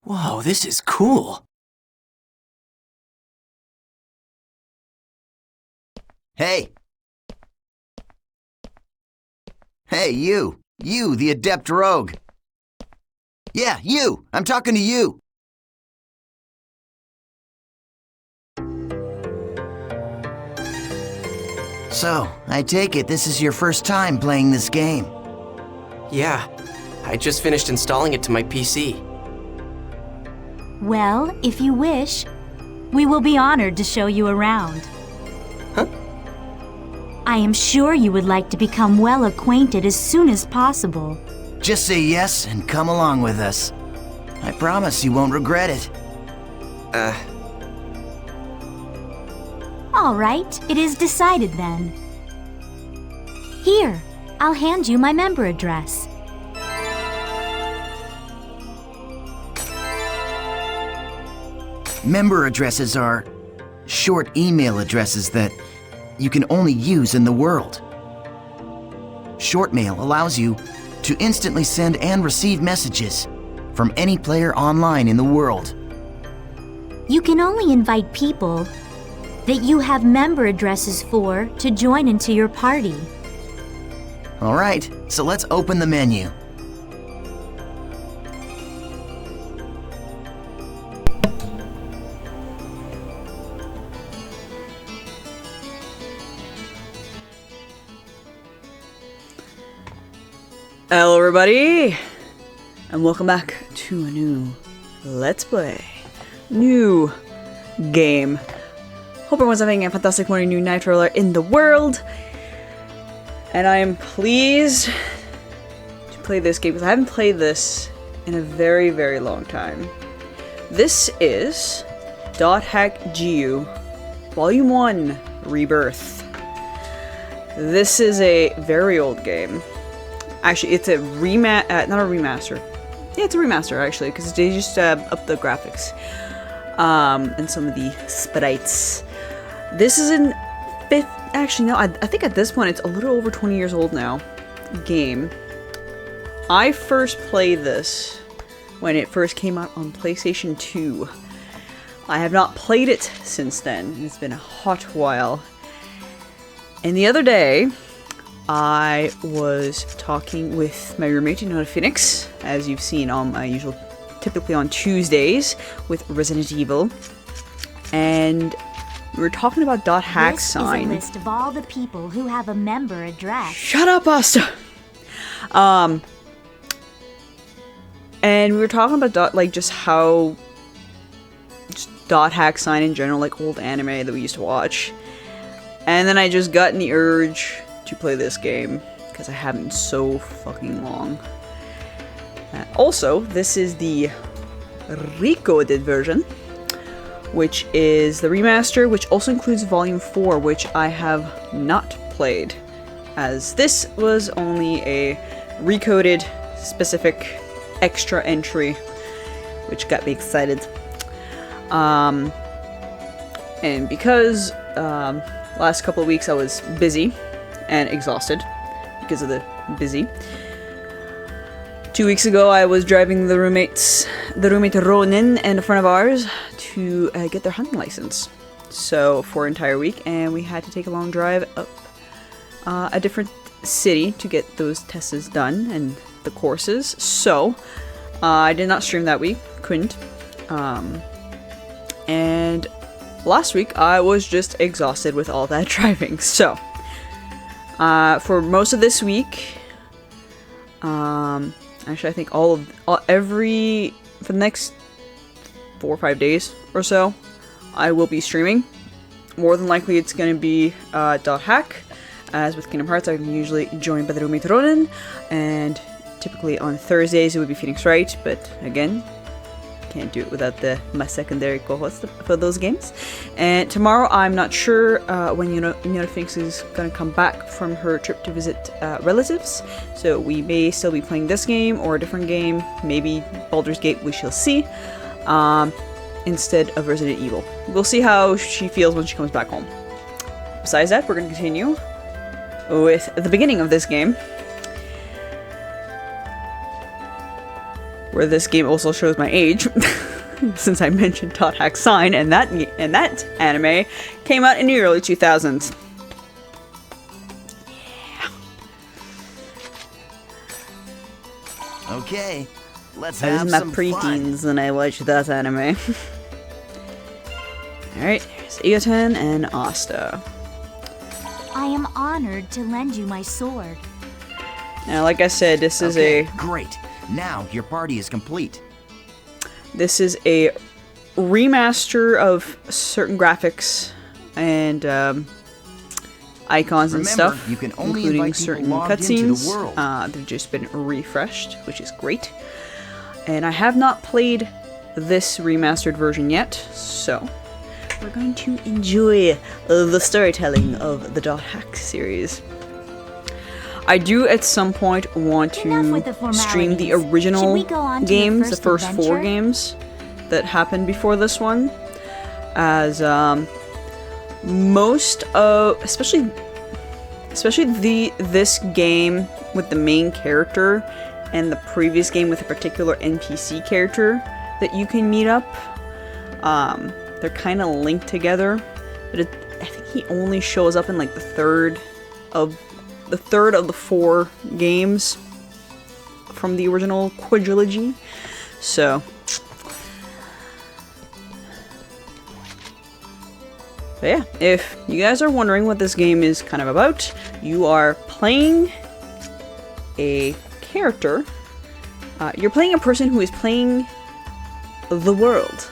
Whoa, this is cool. Hey! Hey, you! You, the adept rogue! Yeah, you! I'm talking to you! So, I take it this is your first time playing this game. Yeah, I just finished installing it to my PC. Well, if you wish, we will be honored to show you around. Huh? I am sure you would like to become well acquainted as soon as possible. Just say yes and come along with us. I promise you won't regret it. All right, it is decided then. Here, I'll hand you my member address. Member addresses are short email addresses that you can only use in the world. Short mail allows you to instantly send and receive messages from any player online in the world. You can only invite people that you have member addresses for to join into your party. All right, so let's open the menu. Hello everybody, and welcome back to a new Let's Play, new game. Hope everyone's having a fantastic morning, new night roller in the world. And I am pleased to play this game because I haven't played this in a very, very long time. This is .hack GU Volume 1 Rebirth. This is a very old game. Actually, it's a not a remaster. Yeah, it's a remaster actually, because they just upped the graphics and some of the sprites. This is in fifth. Actually, no. I think at this point it's a little over 20 years old now. Game. I first played this when it first came out on PlayStation 2. I have not played it since then. It's been a hot while. And the other day, I was talking with my roommate, Phoenix, as you've seen on my usual, typically on Tuesdays, with Resident Evil, and we were talking about .hack sign. This is a list of all the people who have a member address. Shut up, Asta! And we were talking about just how .hack sign in general, like old anime that we used to watch, and then I just got in the urge to play this game, because I haven't in so fucking long. Also, this is the Recoded version, which is the remaster, which also includes Volume 4, which I have not played, as this was only a Recoded specific extra entry, which got me excited. And because last couple of weeks I was busy and exhausted because of the busy. 2 weeks ago, I was driving the roommate Ronin and a friend of ours to get their hunting license. So for an entire week, and we had to take a long drive up a different city to get those tests done and the courses. So I did not stream that week, couldn't. And last week, I was just exhausted with all that driving. So for most of this week, actually I think for the next 4 or 5 days or so, I will be streaming. More than likely it's going to be .hack, as with Kingdom Hearts I'm usually joined by the roommate Ronin, and typically on Thursdays it would be Phoenix Wright, but again, can't do it without my secondary co-host for those games. And tomorrow, I'm not sure when Phoenix is going to come back from her trip to visit relatives, so we may still be playing this game or a different game, maybe Baldur's Gate, we shall see, instead of Resident Evil. We'll see how she feels when she comes back home. Besides that, we're going to continue with the beginning of this game. where this game also shows my age, since I mentioned Dot Hack Sign, and that anime came out in the early 2000s. Okay, let's I was have in my some preteens fun. when I watched that anime. Alright, here's Eoten and Asta. I am honored to lend you my sword. Now, like I said, this is Great. Now your party is complete. This is a remaster of certain graphics and icons and Remember, stuff, you can only including invite people certain logged into the cutscenes. world. They've just been refreshed, which is great. And I have not played this remastered version yet, so we're going to enjoy the storytelling of the Dot Hack series. I do at some point want Enough with to the stream the formalities. Should original we go on to the games, the first first 4 adventure? games that happened before this one, as most of, especially this game with the main character and the previous game with a particular NPC character that you can meet up, they're kind of linked together, but I think he only shows up in like the third of the 4 games from the original quadrilogy. So but yeah, if you guys are wondering what this game is kind of about, you are playing a character. You're playing a person who is playing the world.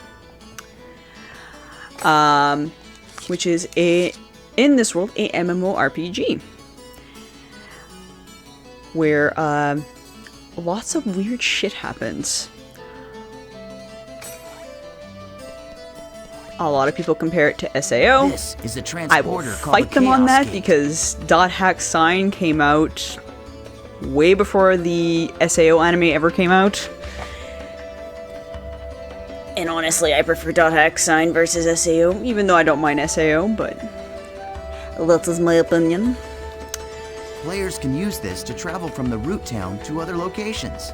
Which is in this world, a MMORPG. Where lots of weird shit happens. A lot of people compare it to SAO. This is a I will transporter called fight the them on Chaos that Gate. because Dot Hack Sign came out way before the SAO anime ever came out. And honestly, I prefer Dot Hack Sign versus SAO, even though I don't mind SAO, but that is my opinion. Players can use this to travel from the root town to other locations.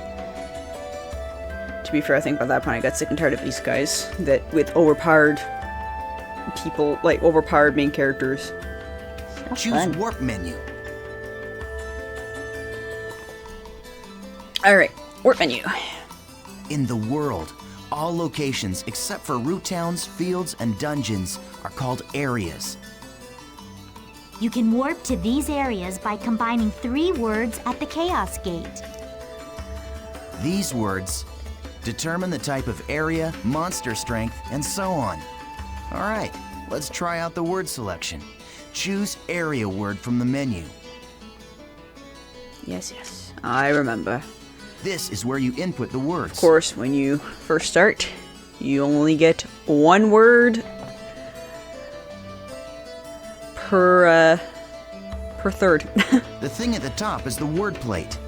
To be fair, I think by that point I got sick and tired of these guys that with overpowered people, like overpowered main characters. Choose warp menu. Alright, warp menu. In the world, all locations except for root towns, fields, and dungeons are called areas. You can warp to these areas by combining 3 words at the Chaos Gate. These words determine the type of area, monster strength, and so on. Alright, let's try out the word selection. Choose area word from the menu. Yes, I remember. This is where you input the words. Of course, when you first start, you only get 1 word per third. The thing at the top is the word plate.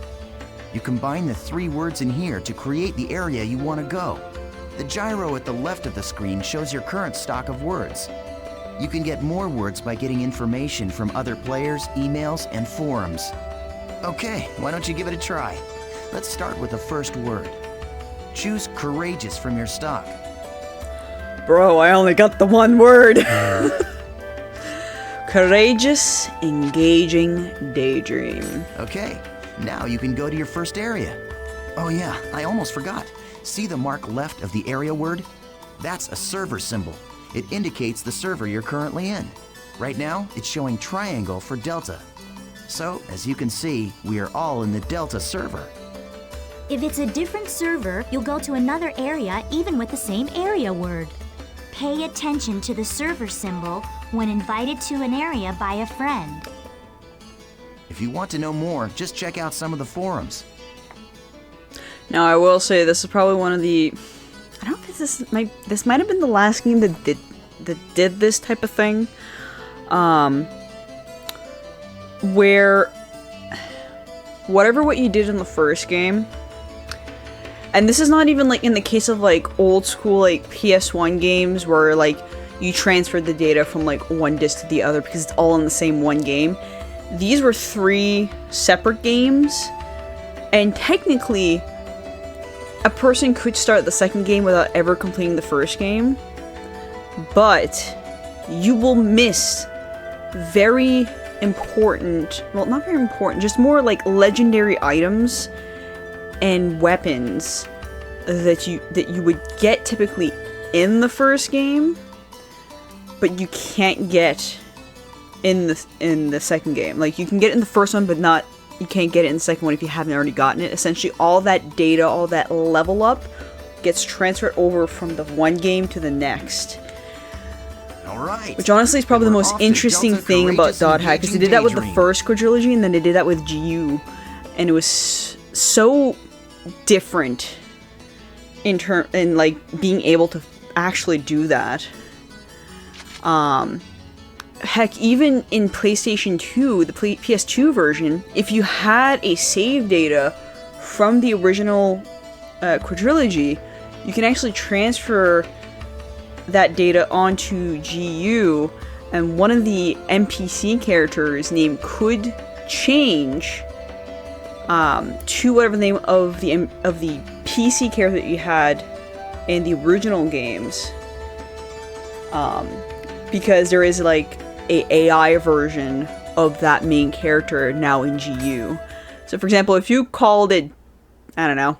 You combine the 3 words in here to create the area you want to go. The gyro at the left of the screen shows your current stock of words. You can get more words by getting information from other players, emails, and forums. Okay, why don't you give it a try? Let's start with the first word. Choose courageous from your stock. Bro, I only got the 1 word. Courageous, engaging, daydream. Okay, now you can go to your first area. Oh yeah, I almost forgot. See the mark left of the area word? That's a server symbol. It indicates the server you're currently in. Right now, it's showing triangle for Delta. So, as you can see, we are all in the Delta server. If it's a different server, you'll go to another area even with the same area word. Pay attention to the server symbol when invited to an area by a friend. If you want to know more, just check out some of the forums. Now, I will say this is probably one of the... I don't think this might have been the last game that did this type of thing. Where what you did in the first game, and this is not even like in the case of like old school like PS1 games where like you transferred the data from like one disc to the other because it's all in the same one game. These were 3 separate games, and technically a person could start the second game without ever completing the first game, but you will miss very important, well, not very important, just more like legendary items and weapons that you would get typically in the first game, but you can't get in the second game. Like, you can get it in the first one, but you can't get it in the second one if you haven't already gotten it. Essentially, all that data, all that level up gets transferred over from the one game to the next. All right. Which honestly is probably the most interesting thing about Dot Hack, because they did that with the first quadrilogy, and then they did that with GU, and it was so different in like being able to actually do that. Heck, even in PlayStation 2, the PS2 version, if you had a save data from the original quadrilogy, you can actually transfer that data onto GU, and one of the NPC characters' name could change to whatever the name of the PC character that you had in the original games, because there is like a AI version of that main character now in GU. So for example, if you called it, I don't know,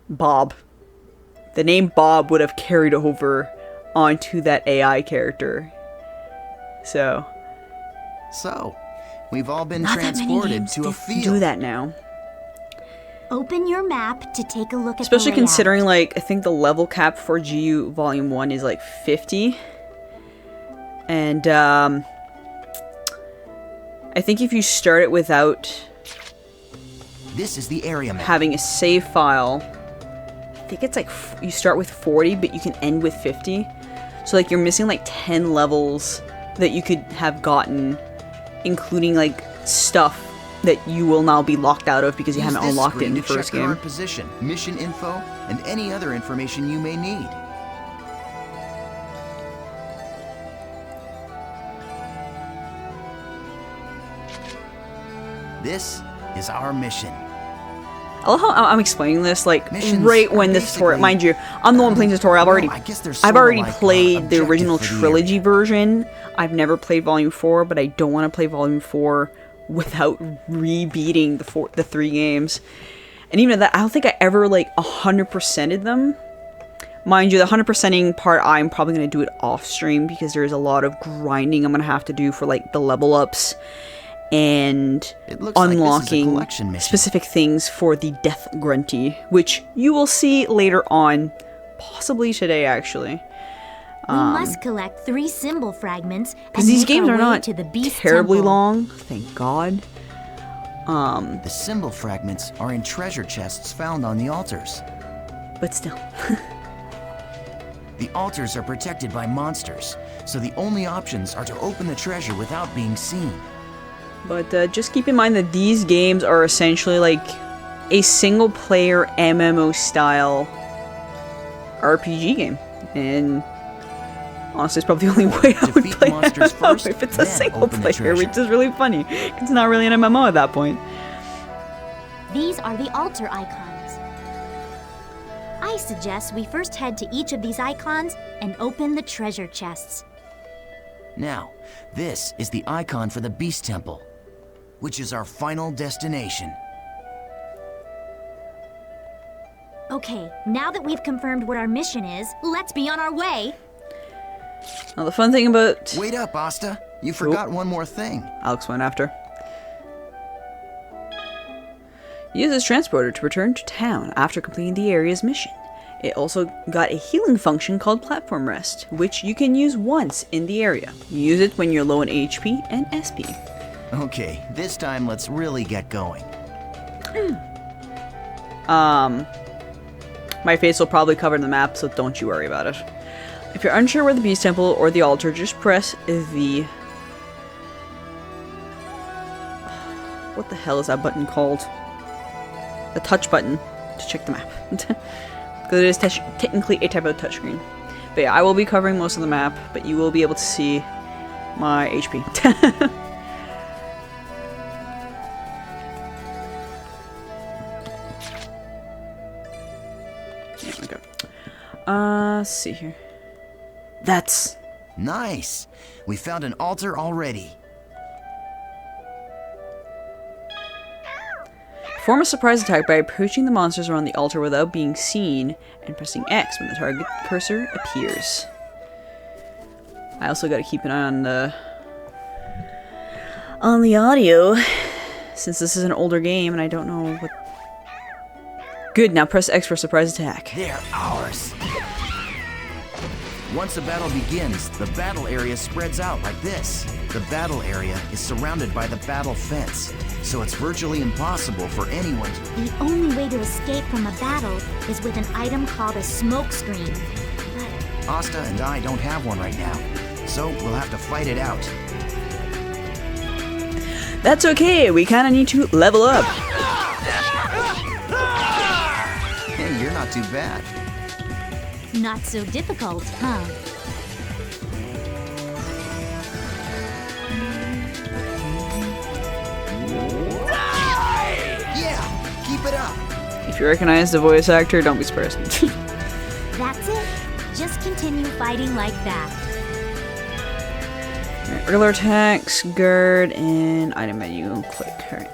Bob, the name Bob would have carried over onto that AI character. So we've all been Not that many transported games to a field. do that now. Open your map to take a look at Especially the layout. considering, like, I think the level cap for GU Volume 1 is like 50. And I think if you start it without This is the area map. having a save file, I think it's like you start with 40, but you can end with 50. So like you're missing like 10 levels that you could have gotten, including like stuff that you will now be locked out of because you Use haven't this unlocked it screen in the to first check game. current position, mission info, and any other information you may need. This is our mission. I love how I'm explaining this, like, Missions right when are the tutorial, basically- mind you, I'm the one playing the tutorial. I guess they're I've sorta already like, played the objective original for the trilogy area. version. I've never played Volume 4, but I don't want to play Volume 4 without re-beating the 3 games. And even at that, I don't think I ever, like, 100%ed them. Mind you, the 100%ing part, I'm probably going to do it off-stream because there's a lot of grinding I'm going to have to do for, like, the level ups and It looks like this is a unlocking collection mission. specific things for the Death Grunty, which you will see later on, possibly today, actually. We must collect 3 symbol fragments and Because these make games our are way not to the Beast terribly Temple. long, thank God. The symbol fragments are in treasure chests found on the altars. But still. The altars are protected by monsters, so the only options are to open the treasure without being seen. But just keep in mind that these games are essentially like a single-player MMO-style RPG game. And honestly, it's probably the only way I would Defeat play monsters MMO first, if it's a then single open the player, treasure. which is really funny. It's not really an MMO at that point. These are the altar icons. I suggest we first head to each of these icons and open the treasure chests. Now, this is the icon for the Beast Temple, which is our final destination. Okay, now that we've confirmed what our mission is, let's be on our way. Now, the fun thing about... Wait up, Asta. You forgot one more thing. I'll explain after. Use this transporter to return to town after completing the area's mission. It also got a healing function called Platform Rest, which you can use once in the area. Use it when you're low in HP and SP. Okay, this time let's really get going. My face will probably cover the map, so don't you worry about it. If you're unsure where the Beast Temple or the altar, just press the... What the hell is that button called? The touch button to check the map. Because it is technically a type of touchscreen. But yeah, I will be covering most of the map, but you will be able to see my HP. Let's see here. That's... Nice. We found an altar already. Perform a surprise attack by approaching the monsters around the altar without being seen and pressing X when the target cursor appears. I also gotta keep an eye on the audio, since this is an older game and I don't know what... Good, now press X for surprise attack. They're ours. Once the battle begins, the battle area spreads out like this. The battle area is surrounded by the battle fence, so it's virtually impossible for anyone to... The only way to escape from a battle is with an item called a smoke screen. But Asta and I don't have one right now, so we'll have to fight it out. That's okay, we kinda need to level up. Hey, you're not too bad. not so difficult, huh? Yeah, keep it up. If you recognize the voice actor, don't be surprised. That's it. Just continue fighting like that. Alright, regular attacks, guard, and item menu. Click. Alright.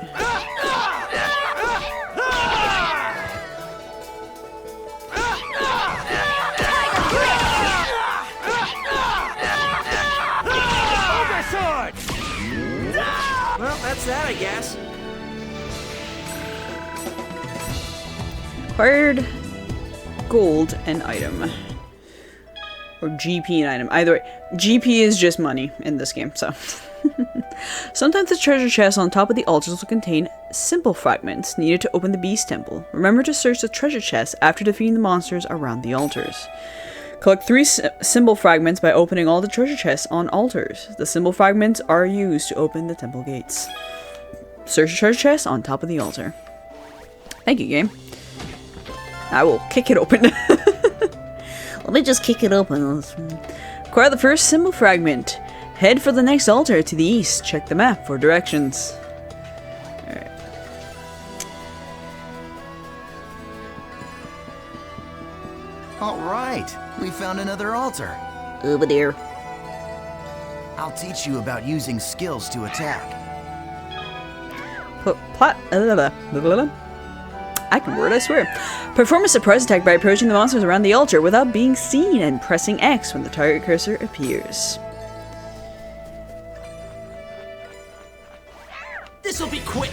Well, that's that, I guess. Acquired gold and item. Or GP and item. Either way, GP is just money in this game, so. Sometimes the treasure chests on top of the altars will contain simple fragments needed to open the beast temple. Remember to search the treasure chests after defeating the monsters around the altars. Collect 3 symbol fragments by opening all the treasure chests on altars. The symbol fragments are used to open the temple gates. Search the treasure chest on top of the altar. Thank you, game. I will kick it open. Let me just kick it open. Acquire the first symbol fragment. Head for the next altar to the east. Check the map for directions. Alright. All right, we found another altar. Over there. I'll teach you about using skills to attack. I can word, I swear. Perform a surprise attack by approaching the monsters around the altar without being seen and pressing X when the target cursor appears. This'll be quick.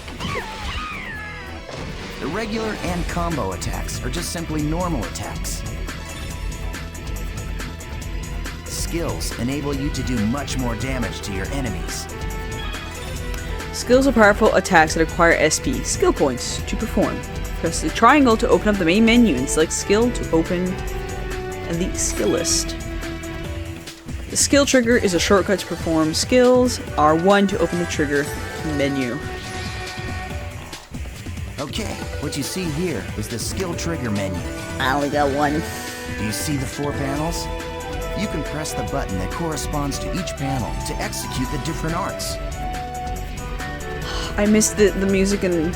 The regular and combo attacks are just simply normal attacks. Skills enable you to do much more damage to your enemies. Skills are powerful attacks that acquire SP, skill points, to perform. Press the triangle to open up the main menu and select skill to open the skill list. The skill trigger is a shortcut to perform skills, R1 to open the trigger menu. Okay, what you see here is the skill trigger menu. I only got one. Do you see the 4 panels? You can press the button that corresponds to each panel to execute the different arts. I miss the music in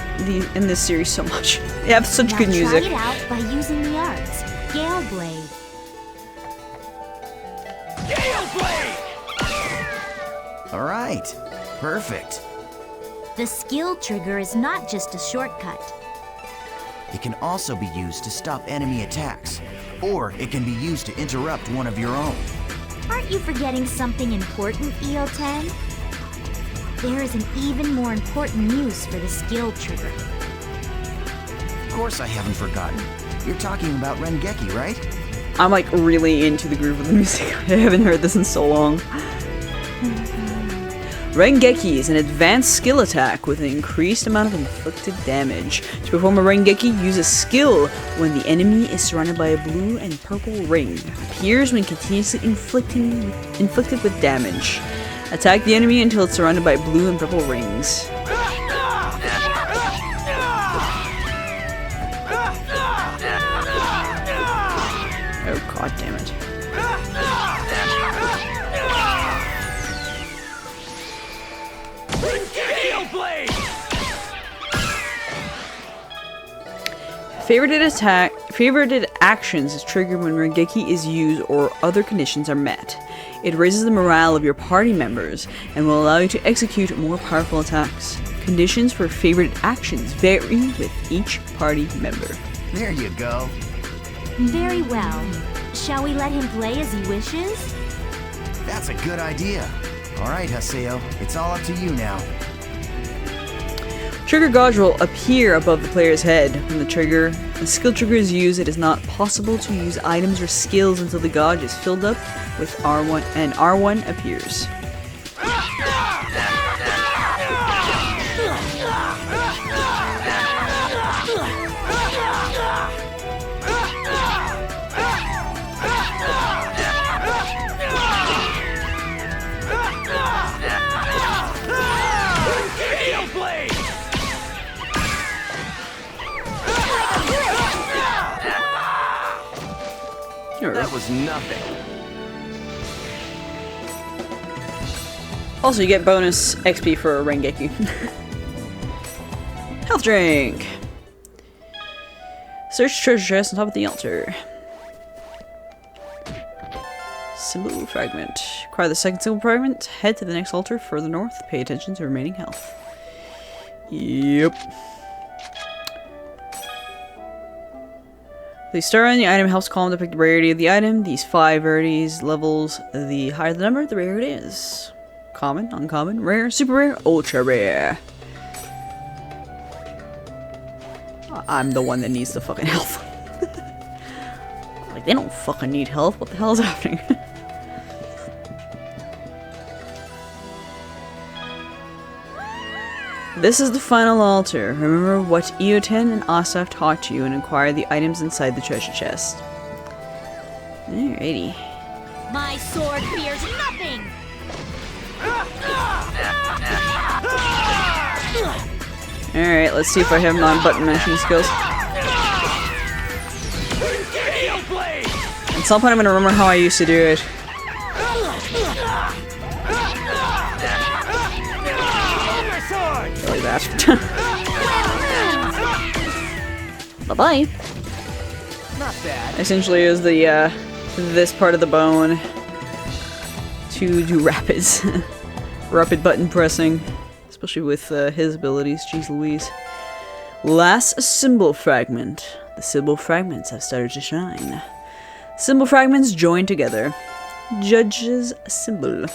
this series so much. They have such Now good music. try it out by using the arts. Gale Blade. Gale Blade! All right, perfect. The skill trigger is not just a shortcut. It can also be used to stop enemy attacks, or it can be used to interrupt one of your own. Aren't you forgetting something important, EO10? There is an even more important use for the skill trigger. Of course I haven't forgotten. You're talking about Rengeki, right? I'm like really into the groove of the music. I haven't heard this in so long. Rengeki is an advanced skill attack with an increased amount of inflicted damage. To perform a Rengeki, use a skill when the enemy is surrounded by a blue and purple ring. Appears when continuously inflicted with damage. Attack the enemy until it's surrounded by blue and purple rings. Oh god damn it. Gale Blade! Favorited actions is triggered when Rengeki is used or other conditions are met. It raises the morale of your party members and will allow you to execute more powerful attacks. Conditions for favorite actions vary with each party member. There you go. Very well. Shall we let him play as he wishes? That's a good idea. All right, Haseo, it's all up to you now. Trigger gauge will appear above the player's head. When the skill trigger is used, it is not possible to use items or skills until the gauge is filled up with R1 and R1 appears. That was nothing. Also, you get bonus XP for Rengeki. Health drink. Search treasure chest on top of the altar. Symbol fragment. Acquire the second symbol fragment. Head to the next altar further north. Pay attention to remaining health. Yep. The star on the item helps column depict the rarity of the item. These 5 rarities levels, the higher the number, the rarer it is. Common, uncommon, rare, super rare, ultra rare. I'm the one that needs the fucking health. Like, they don't fucking need health. What the hell is happening? This is the final altar. Remember what Eoten and Asaf taught you and acquire the items inside the treasure chest. Alrighty. My sword fears nothing! Alright, let's see if I have non-button mashing skills. At some point I'm gonna remember how I used to do it. Like that. Bye-bye. Not bad. Essentially is the, this part of the bone to do rapids. Rapid button pressing. Especially with his abilities, jeez Louise. Last symbol fragment. The symbol fragments have started to shine. Symbol fragments join together. Judge's symbol.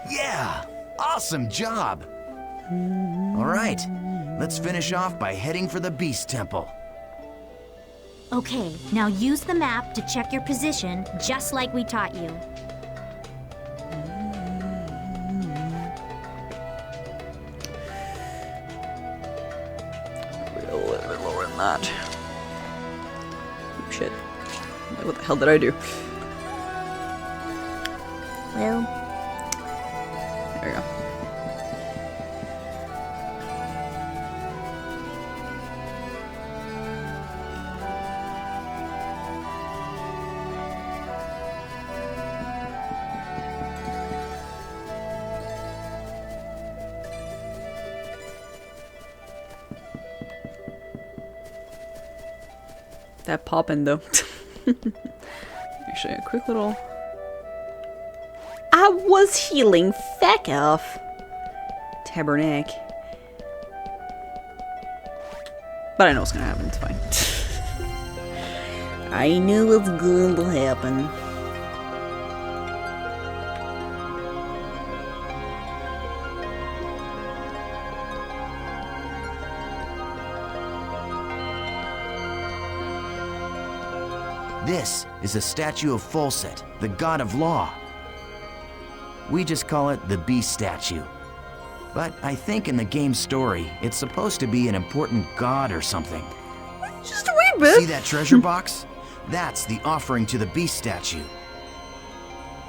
Yeah! Awesome job! Alright, let's finish off by heading for the Beast Temple. Okay, now use the map to check your position, just like we taught you. A little bit lower than that. Oh, shit. What the hell did I do? Well, There we go. That poppin' though. Actually, a quick little. I was healing. Feck off. Tabernacle. But I know what's gonna happen. It's fine. I knew what's going to happen. This is a statue of Folset, the god of law. We just call it the Beast statue. But I think in the game's story, it's supposed to be an important god or something. Just a wee bit. See that treasure box? That's the offering to the Beast statue.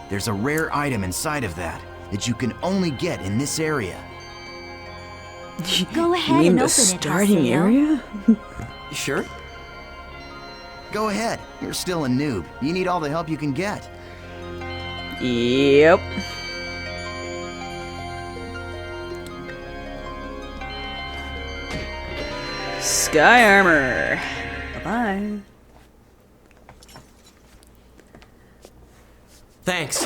There's a rare item inside of that you can only get in this area. go ahead You mean and the open it, starting Haseo. area? You sure? Go ahead, you're still a noob. You need all the help you can get. Yep. Sky armor. Bye-bye. Thanks.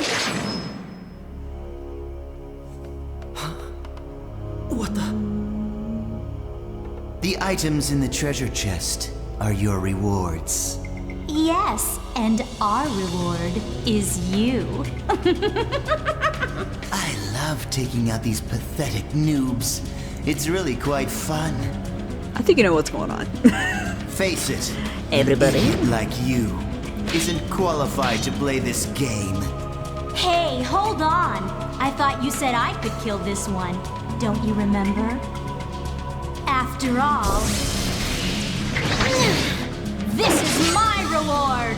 What the? The items in the treasure chest are your rewards. Yes, and our reward is you. I love taking out these pathetic noobs. It's really quite fun. I think you know what's going on. Face it, Everybody. an idiot like you isn't qualified to play this game. Hey, hold on. I thought you said I could kill this one. Don't you remember? After all, this is my reward!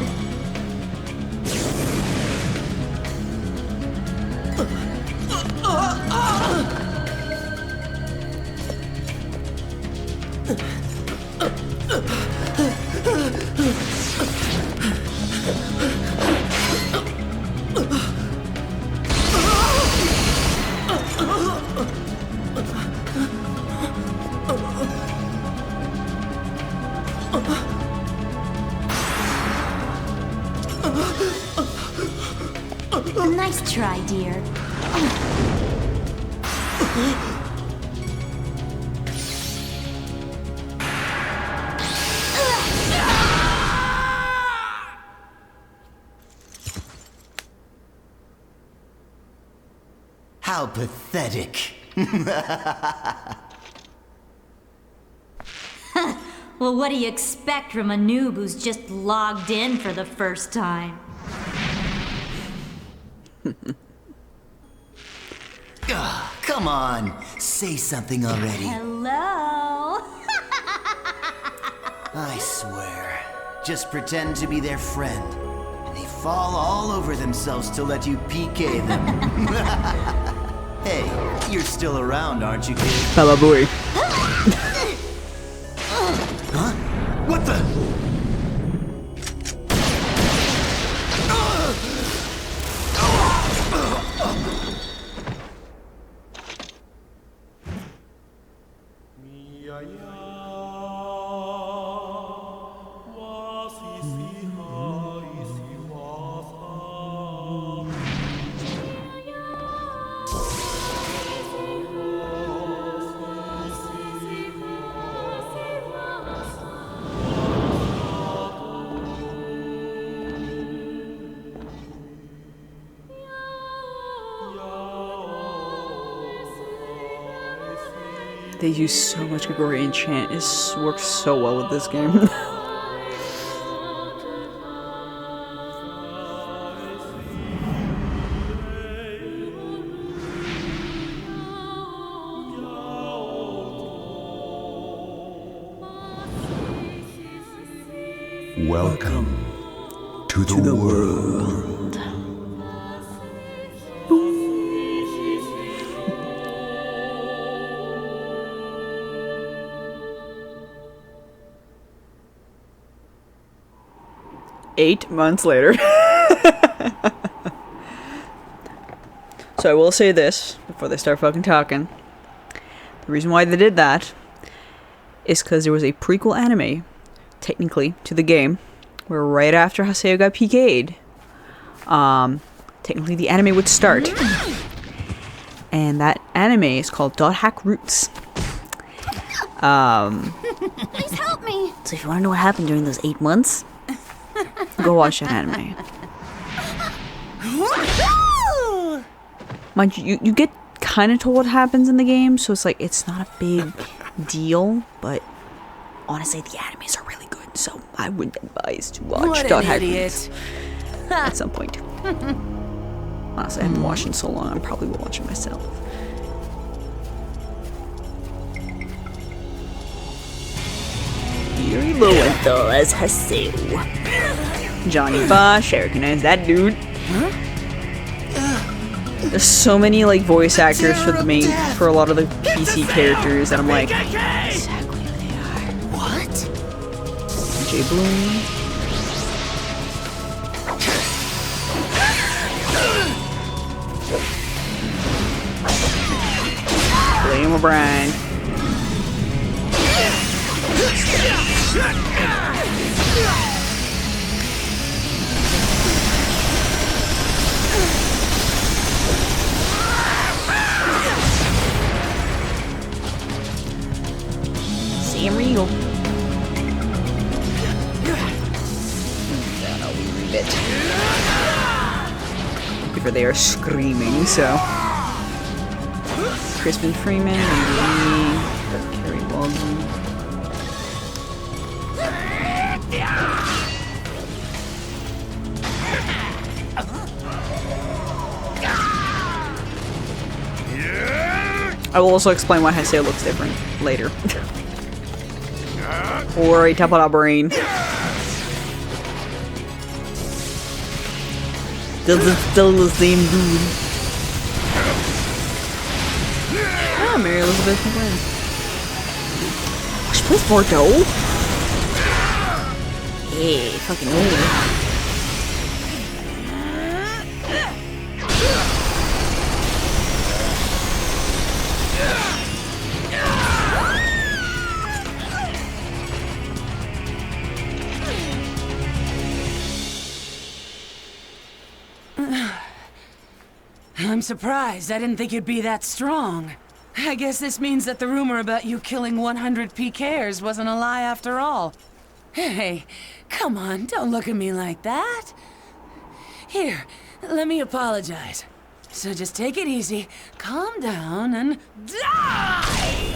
Nice try, dear. How pathetic. Well, what do you expect from a noob who's just logged in for the first time? Ugh, come on, say something already. Hello? I swear, just pretend to be their friend, and they fall all over themselves to let you PK them. Hey, you're still around, aren't you, kid? Baba boy. Huh? What the? They use so much Gregorian chant. It works so well with this game. Welcome to the world. 8 months later. So I will say this before they start fucking talking. The reason why they did that is because there was a prequel anime, technically, to the game, where right after Haseo got PK'd, technically the anime would start. And that anime is called Dot Hack Roots. Please help me! So if you want to know what happened during those 8 months, go watch that anime. Mind you, you get kind of told what happens in the game, so it's like, it's not a big deal, but honestly, the animes are really good, so I would advise to watch Dot Hack Roots at some point. Honestly, I haven't watched it in so long, I probably will watch it myself. Yuri Lowenthal as Haseo. Johnny Bosch, I recognize that dude. There's so many like voice actors for the main, for a lot of the PC characters, and I'm like, exactly who they are. What? J Bloom. William O'Brien. Sam Regal. If they are screaming, so. Crispin Freeman and Carrie Walden. I will also explain why Haseo looks different later. Or a Tapala brain. Still the same dude. Oh, Mary Elizabeth McGuinn. She plays Bordeaux? Hey, fucking old. I'm surprised. I didn't think you'd be that strong. I guess this means that the rumor about you killing 100 PKers wasn't a lie after all. Hey, come on, don't look at me like that. Here, let me apologize. So just take it easy, calm down, and die!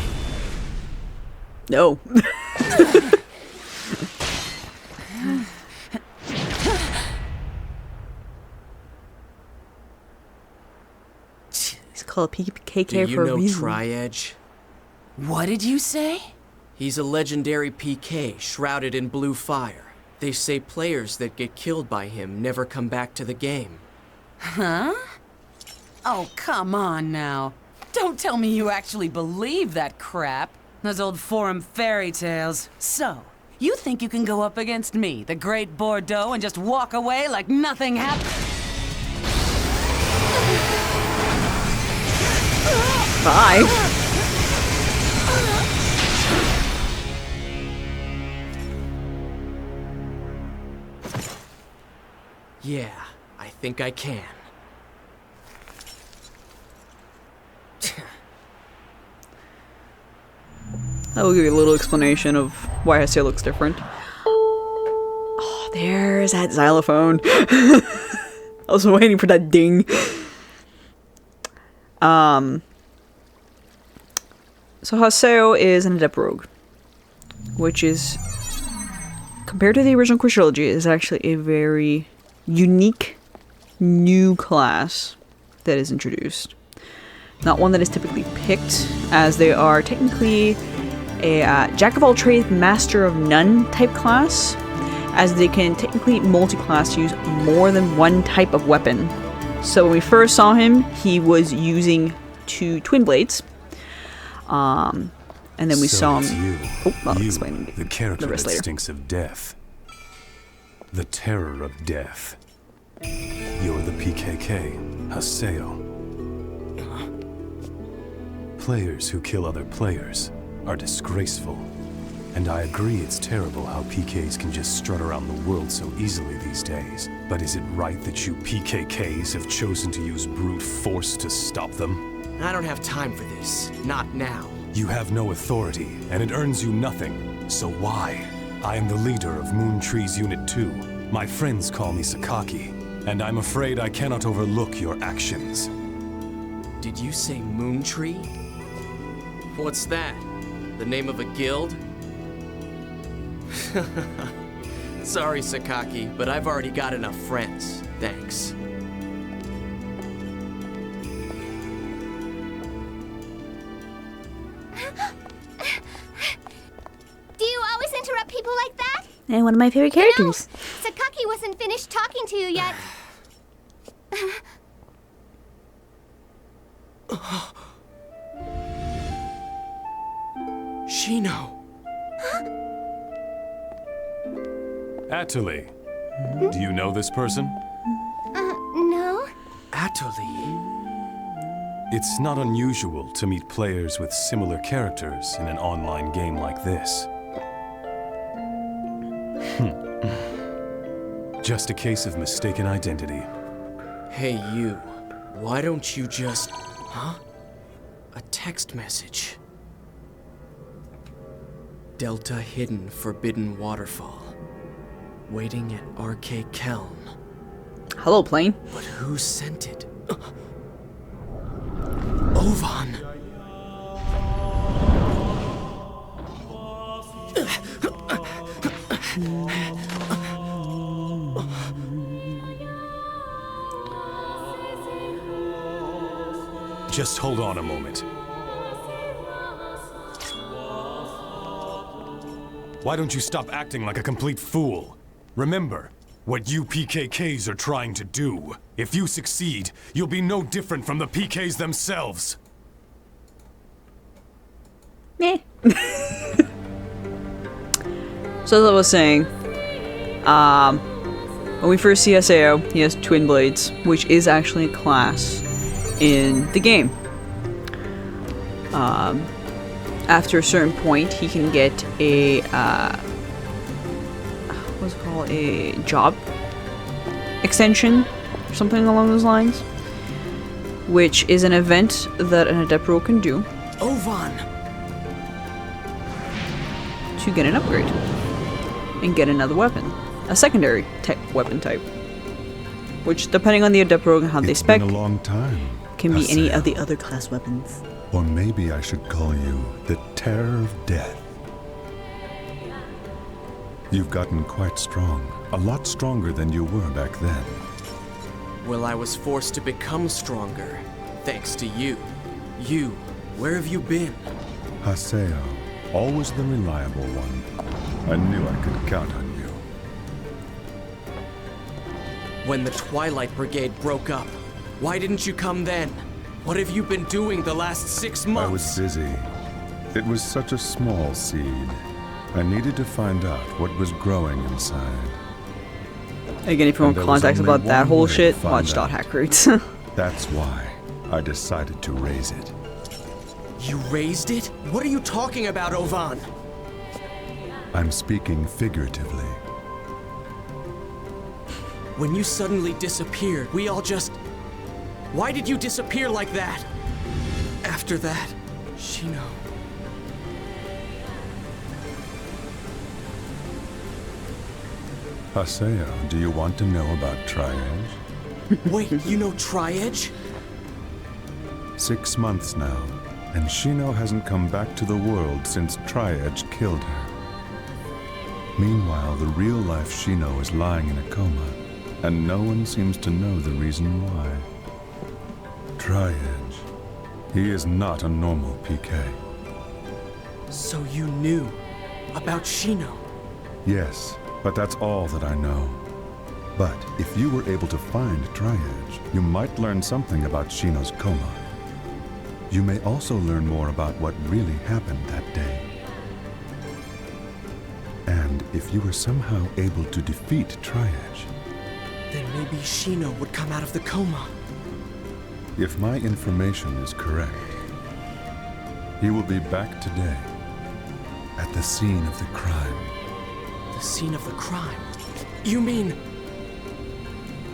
No. It's called PKK for a reason. Do you know Tri-Edge? What did you say? He's a legendary PK, shrouded in blue fire. They say players that get killed by him never come back to the game. Huh? Oh, come on now. Don't tell me you actually believe that crap. Those old forum fairy tales. So, you think you can go up against me, the great Bordeaux, and just walk away like nothing happened? Bye. Yeah, I think I can. I will give you a little explanation of why Haseo looks different. Oh, there's that xylophone. I was waiting for that ding. So Haseo is an adept rogue, which is, compared to the original Quiz Trilogy, is actually a very unique new class that is introduced. Not one that is typically picked, as they are technically a jack of all trades, master of none type class, as they can technically multi-class use more than one type of weapon. So when we first saw him, he was using 2 twin blades. And then we saw him. I'll explain the character rest that later. stinks of death. The terror of death. You're the PKK, Haseo. Players who kill other players are disgraceful. And I agree it's terrible how PKs can just strut around the world so easily these days. But is it right that you PKKs have chosen to use brute force to stop them? I don't have time for this. Not now. You have no authority, and it earns you nothing. So why? I am the leader of Moon Tree's Unit 2. My friends call me Sakaki, and I'm afraid I cannot overlook your actions. Did you say Moon Tree? What's that? The name of a guild? Sorry, Sakaki, but I've already got enough friends. Thanks. Do you always interrupt people like that? And one of my favorite characters. No, Sakaki wasn't finished talking to you yet. Shino. Atali, do you know this person? No? Atali. It's not unusual to meet players with similar characters in an online game like this. Just a case of mistaken identity. Hey, you. Why don't you just... Huh? A text message. Delta Hidden Forbidden Waterfall. Waiting at RK Keln. Hello, plane. But who sent it? Ovan! Just hold on a moment. Why don't you stop acting like a complete fool? Remember what you PKKs are trying to do. If you succeed, you'll be no different from the PKs themselves. Meh. So as I was saying, when we first see Sao, he has Twin Blades, which is actually a class in the game. After a certain point, he can get a what's it called? A job extension, or something along those lines, which is an event that an Adepero can do Ovan! to get an upgrade and get another weapon, a secondary weapon type, which, depending on the Adepero and how they spec, It's been a long time. can be any Haseo. of the other class weapons. Or maybe I should call you the Terror of Death. You've gotten quite strong. A lot stronger than you were back then. Well, I was forced to become stronger, thanks to you. You, where have you been? Haseo, always the reliable one. I knew I could count on you. When the Twilight Brigade broke up, why didn't you come then? What have you been doing the last 6 months? I was busy. It was such a small seed. I needed to find out what was growing inside. Again, if you want And there was context only about that one whole way to shit, find watch Dot out. Hack Roots. That's why I decided to raise it. You raised it? What are you talking about, Ovan? I'm speaking figuratively. When you suddenly disappeared, we all just... Why did you disappear like that? After that, Shino... Haseo, do you want to know about Tri-Edge? Wait, you know Tri-Edge? 6 months now, and Shino hasn't come back to the world since Tri-Edge killed her. Meanwhile, the real-life Shino is lying in a coma, and no one seems to know the reason why. Tri-Edge. He is not a normal PK. So you knew about Shino? Yes, but that's all that I know. But if you were able to find Tri-Edge, you might learn something about Shino's coma. You may also learn more about what really happened that day. And if you were somehow able to defeat Tri-Edge, Then maybe Shino would come out of the coma. if my information is correct, he will be back today at the scene of the crime. The scene of the crime? You mean...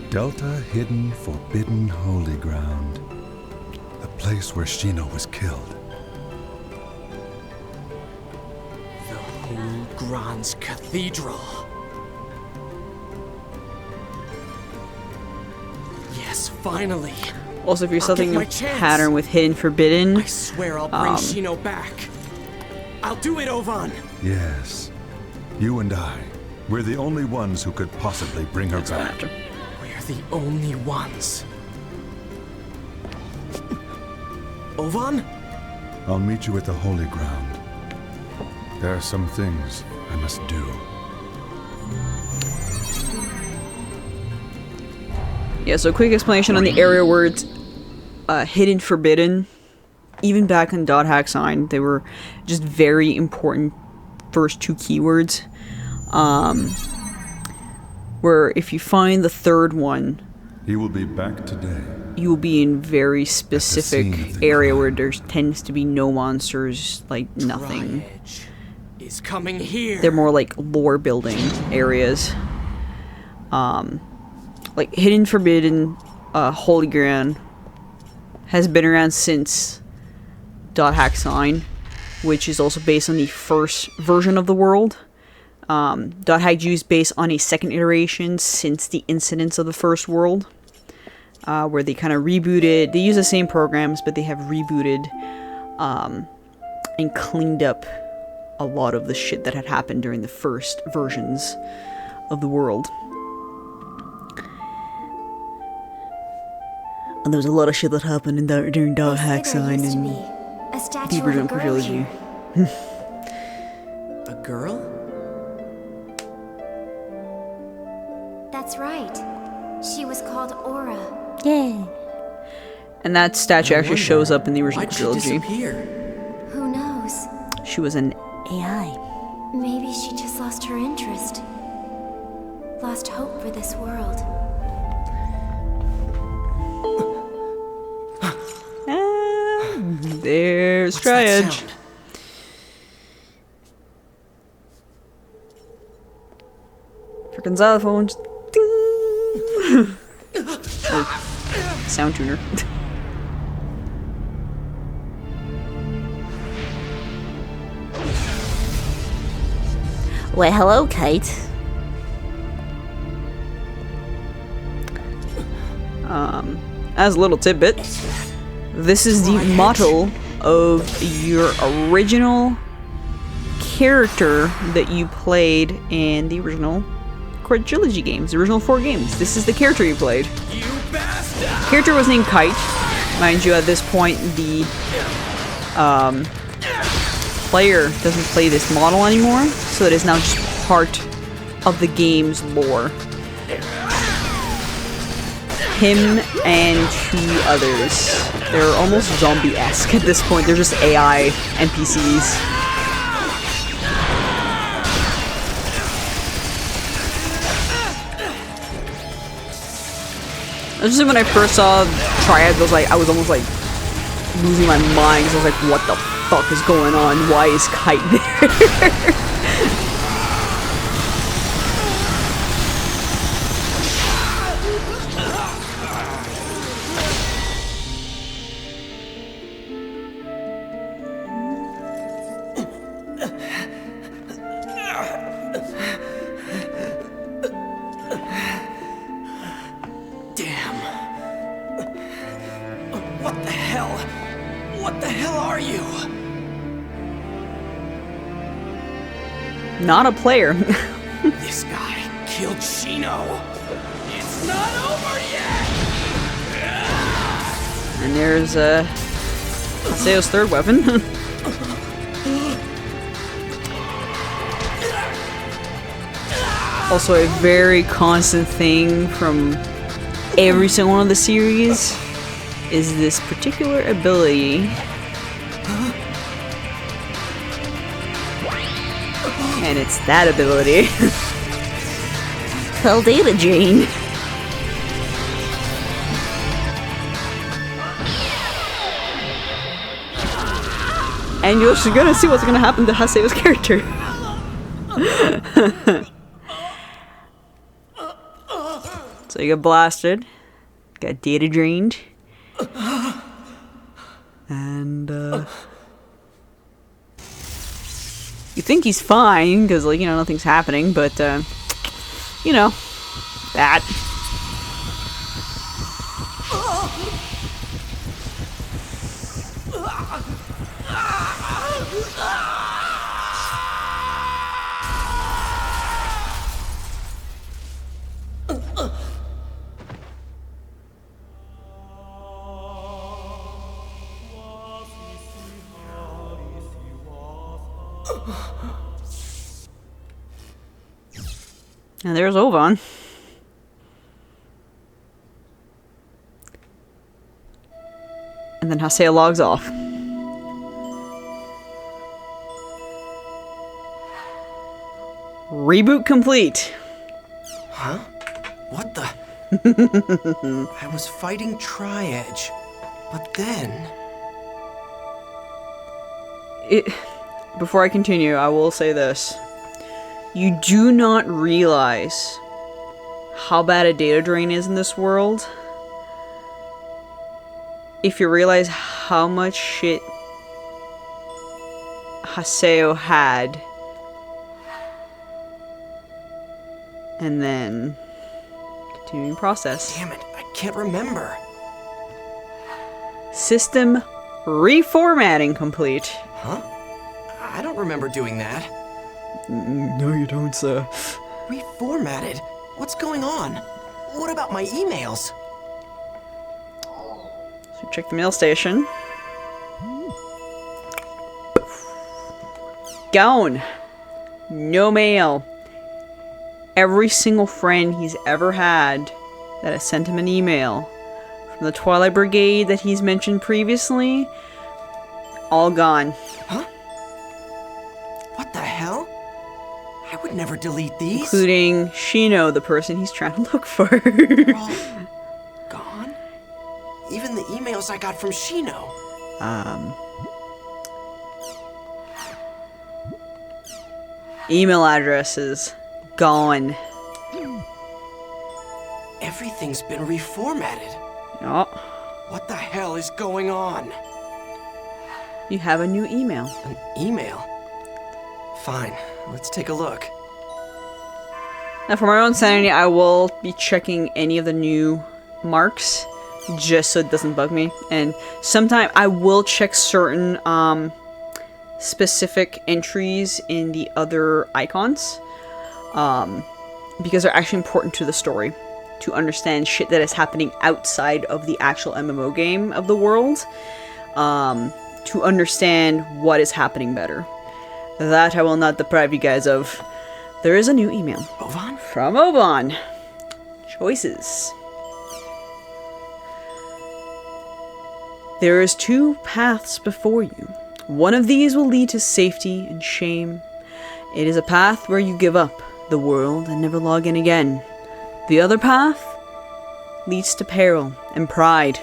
Delta Hidden Forbidden Holy Ground. The place where Shino was killed. the Whole Grand's Cathedral? Yes, finally! Also, if you're I'll something get my in chance. pattern with Hidden Forbidden, I swear I'll bring Shino back. I'll do it, Ovan! Yes. You and I. We're the only ones who could possibly bring her back. We're the only ones. Ovan? I'll meet you at the Holy Ground. There are some things I must do. yeah, so quick explanation on the area words. Hidden Forbidden. Even back in Dot Hack Sign, they were just very important first 2 keywords. Where if you find the third one, He will be back today. you will be in very specific scene of the area crime. where there tends to be no monsters, like nothing. Tri-Edge. is coming here. They're more like lore building areas. Like Hidden Forbidden Holy Ground has been around since .hack Sign, which is also based on the first version of the world. .hack is based on a second iteration since the incidents of the first world, where they kind of rebooted. They use the same programs, but they have rebooted and cleaned up a lot of the shit that had happened during the first versions of the world. And there was a lot of shit that happened in during .hack Sign and a statue the of a original girl trilogy. here. A girl? That's right. She was called Aura. Yeah. And that statue I actually wonder, shows up in the original why'd she trilogy. disappear? Who knows? She was an AI. Maybe she just lost her interest. Lost hope for this world. There's What's that Triage. sound? Freaking xylophones. Ding. Or sound tuner. Well, hello, Kate. As a little tidbit, this is the model of your original character that you played in the original trilogy games, the original 4 games. This is the character you played. You bastard! Character was named Kite. Mind you, at this point, the player doesn't play this model anymore, so it is now just part of the game's lore. Him and 2 others. They're almost zombie-esque at this point. They're just AI NPCs. Just when I first saw Triad, I was almost like losing my mind. 'Cause I was like, what the fuck is going on? Why is Kite there? Damn. What the hell? What the hell are you? Not a player. This guy killed Shino. It's not over yet! And there's Haseo's third weapon. Also a very constant thing from every single one of the series is this particular ability. And it's that ability. Called Data Jane. And you're just gonna see what's gonna happen to Haseo's character. So you get blasted, got data drained, and you think he's fine because, like, you know, nothing's happening, but you know, that. And there's Ovan. And then Haseo logs off. Reboot complete. Huh? What the? I was fighting Tri-Edge, but then... before I continue, I will say this. You do not realize how bad a data drain is in this world if you realize how much shit Haseo had. And then continuing process. Damn it, I can't remember. System reformatting complete. Huh? I don't remember doing that. No, you don't, sir. Reformatted? What's going on? What about my emails? So check the mail station. Gone. No mail. Every single friend he's ever had that has sent him an email from the Twilight Brigade that he's mentioned previously, all gone. Huh? What the hell? I would never delete these. Including Shino, the person he's trying to look for. They're all gone? Even the emails I got from Shino. Email addresses gone. Everything's been reformatted. Oh, What the hell is going on? you have a new email. An email? Fine, let's take a look. Now, for my own sanity, I will be checking any of the new marks just so it doesn't bug me. And sometimes I will check certain specific entries in the other icons because they're actually important to the story to understand shit that is happening outside of the actual MMO game of the world, to understand what is happening better. That I will not deprive you guys of. There is a new email. Ovan? From Oban. Choices. There is two paths before you. One of these will lead to safety and shame. It is a path where you give up the world and never log in again. The other path leads to peril and pride.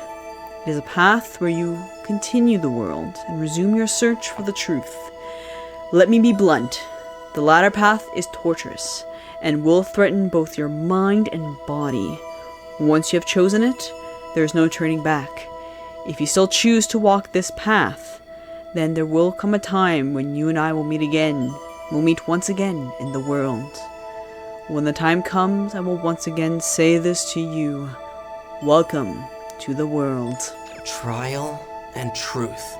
It is a path where you continue the world and resume your search for the truth. Let me be blunt. The latter path is torturous and will threaten both your mind and body. Once you have chosen it, there is no turning back. If you still choose to walk this path, then there will come a time when you and I will meet again. We'll meet once again in the world. When the time comes, I will once again say this to you. Welcome to the world. Trial and truth.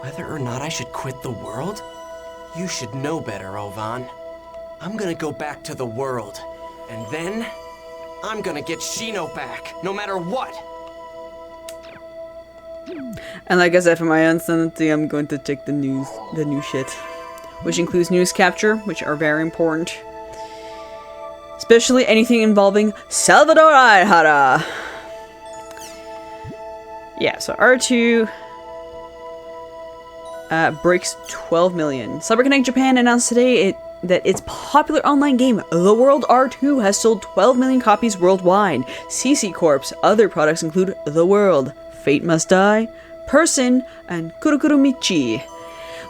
Whether or not I should quit the world? You should know better, Ovan. I'm gonna go back to the world. And then, I'm gonna get Shino back, no matter what! And like I said, for my own sanity, I'm going to check the new shit. Which includes news capture, which are very important. Especially anything involving Salvador Aihara. Yeah, so R2 breaks 12 million. CyberConnect Japan announced today that its popular online game, The World R2, has sold 12 million copies worldwide. CC Corp's other products include The World, Fate Must Die, Person, and Kurokuromichi.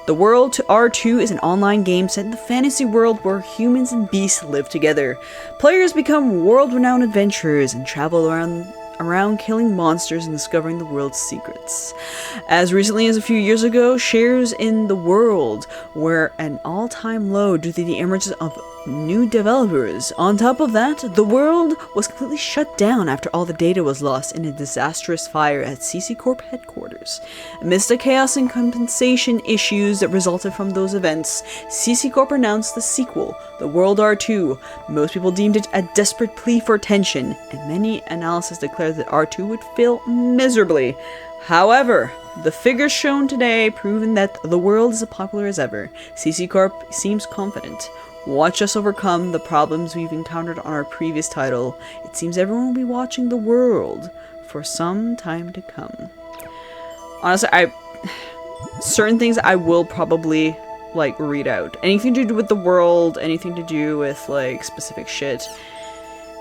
The World R2 is an online game set in the fantasy world where humans and beasts live together. Players become world-renowned adventurers and travel around killing monsters and discovering the world's secrets. As recently as a few years ago, shares in The World were at an all-time low due to the emergence of new developers. On top of that, The World was completely shut down after all the data was lost in a disastrous fire at CC Corp headquarters. Amidst the chaos and compensation issues that resulted from those events, CC Corp announced the sequel, The World R2. Most people deemed it a desperate plea for attention, and many analysts declared that R2 would fail miserably. However, the figures shown today proven that The World is as popular as ever. CC Corp seems confident. Watch us overcome the problems we've encountered on our previous title. It seems everyone will be watching The World for some time to come. Honestly, certain things I will probably read out. Anything to do with The World, anything to do with specific shit.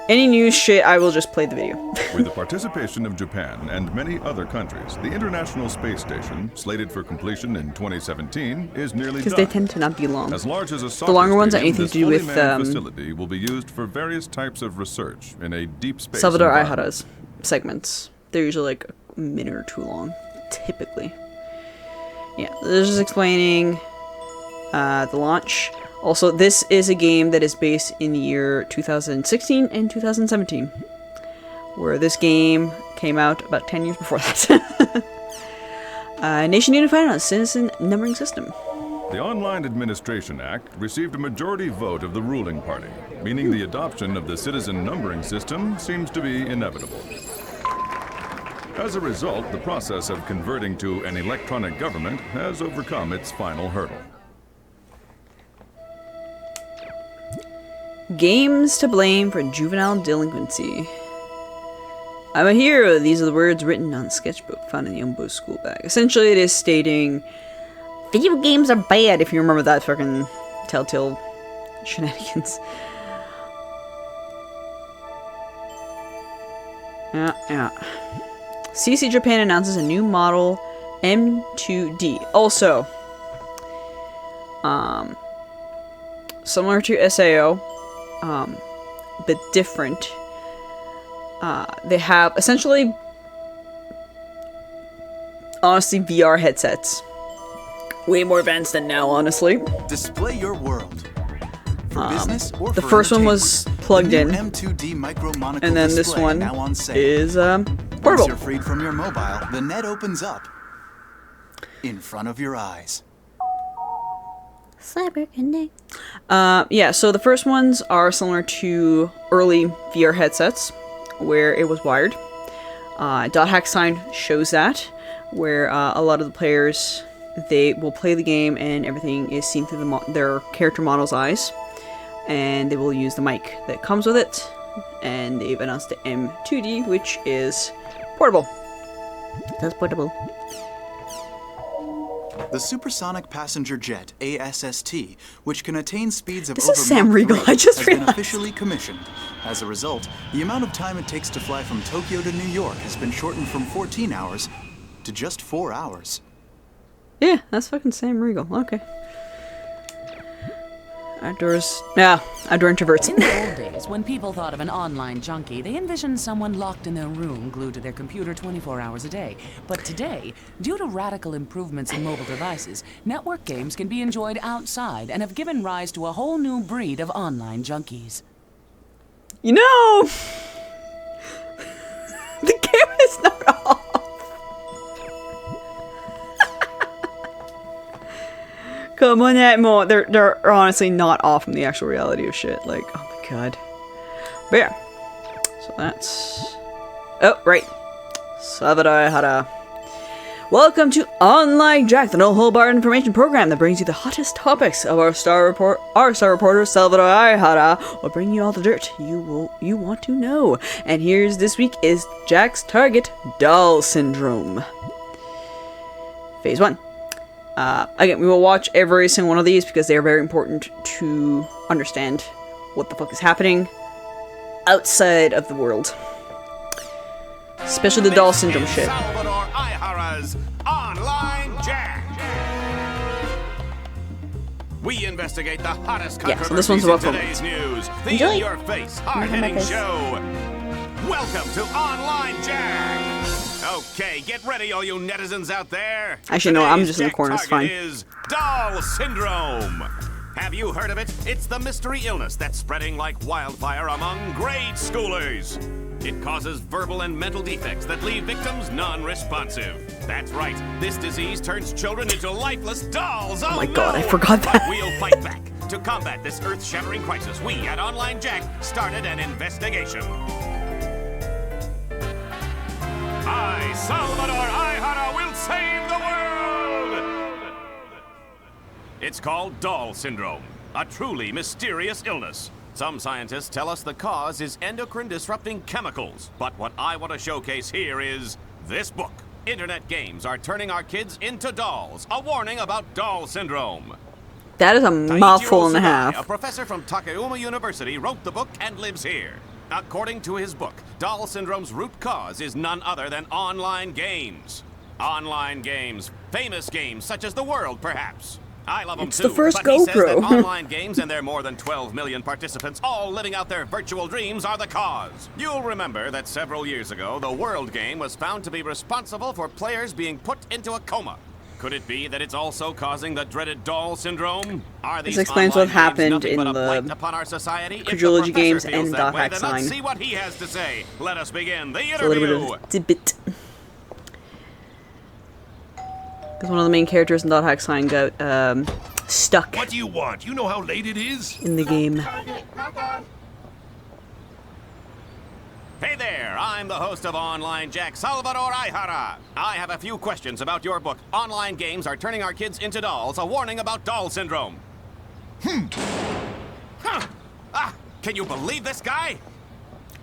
Any news shit, I will just play the video. With the participation of Japan and many other countries, the International Space Station, slated for completion in 2017, is nearly Because done. they tend to not be long. As large as a soccer longer ones are stadium, anything this to do fully with, manned facility will be used for various types of research in a deep space Salvador environment. Aihara's segments. They're usually like a minute or two long, typically. Yeah, this is just explaining the launch. Also, this is a game that is based in the year 2016 and 2017, where this game came out about 10 years before that. Nation unified on a citizen numbering system. The Online Administration Act received a majority vote of the ruling party, meaning the adoption of the citizen numbering system seems to be inevitable. As a result, the process of converting to an electronic government has overcome its final hurdle. Games to blame for juvenile delinquency. I'm a hero. These are the words written on a sketchbook found in Yumbo's school bag. Essentially, it is stating video games are bad, if you remember that fucking Telltale shenanigans. Yeah. CC Japan announces a new model M2D. Also, similar to SAO, but different. They have essentially, honestly, VR headsets. Way more advanced than now, honestly. Display your world. For business or The for first one was entertainment, plugged the new in, M2D micro monocle and then this display one now on sale. is Once portable. you're freed from your mobile, the net opens up in front of your eyes. Yeah, so the first ones are similar to early VR headsets, where it was wired. Dot Hack Sign shows that, where a lot of the players, they will play the game and everything is seen through their character model's eyes, and they will use the mic that comes with it, and they've announced the M2D, which is portable. That's portable. The supersonic passenger jet, ASST, which can attain speeds of This over is Sam Mach Riegel, 3, I just has been realized. officially commissioned. As a result, the amount of time it takes to fly from Tokyo to New York has been shortened from 14 hours to just 4 hours. Yeah, that's fucking Sam Riegel. Okay. Outdoors. Yeah, outdoor introverts. In the old days, when people thought of an online junkie, they envisioned someone locked in their room, glued to their computer 24 hours a day. But today, due to radical improvements in mobile devices, network games can be enjoyed outside and have given rise to a whole new breed of online junkies. You know, the camera is not off. Come on, Atmo. They're honestly not off from the actual reality of shit. Like, oh my god. But yeah. So that's... Oh, right. Salvador Hara. Welcome to Online Jack, the no-hold-barred information program that brings you the hottest topics of our star reporter Salvador Hara will bring you all the dirt you want to know. And here's this week is Jack's target, Doll Syndrome. Phase 1. Again, we will watch every single one of these because they are very important to understand what the fuck is happening outside of the world. Especially the Doll Syndrome shit. Salvador Aihara's Online Jack. We investigate the hottest Yeah, so this one's controversies about in today's news. The Enjoy. in-your-face, hard-hitting show. Welcome to Online Jack. Okay, get ready, all you netizens out there. Actually, no, I'm Today's just in the Jack corner, it's target fine. is Doll Syndrome. Have you heard of it? It's the mystery illness that's spreading like wildfire among grade schoolers. It causes verbal and mental defects that leave victims non-responsive. That's right, this disease turns children into lifeless dolls. Oh my god, I no! forgot that. But we'll fight back. To combat this earth-shattering crisis, we at Online Jack started an investigation. I, Salvador Aihara, will save the world! It's called Doll Syndrome, a truly mysterious illness. Some scientists tell us the cause is endocrine-disrupting chemicals, but what I want to showcase here is this book. Internet games are turning our kids into dolls. A warning about Doll Syndrome. That is a mouthful and a Taichiro Sugai, half. a professor from Takayama University, wrote the book and lives here. According to his book, Doll Syndrome's root cause is none other than online games. Online games. Famous games such as The World, perhaps. I love them It's too, the first but he says that GoPro. online games and their more than 12 million participants all living out their virtual dreams are the cause. You'll remember that several years ago, the World game was found to be responsible for players being put into a coma. Could it be that it's also causing the dreaded Doll Syndrome? Are these This explains online what happened games nothing in but a the blight upon our society? If the Quadrilogy professor games feels and that Dot way, Hack then Sign. let's see what he has to say. Let us begin the A little interview. bit of tidbit. Because one of the main characters in Dot Hack Sign got stuck What do you want? You know how late it is? in the game. Hey there, I'm the host of Online Jack, Salvador Aihara. I have a few questions about your book. Online games are turning our kids into dolls, a warning about doll syndrome. Huh. Ah, can you believe this guy?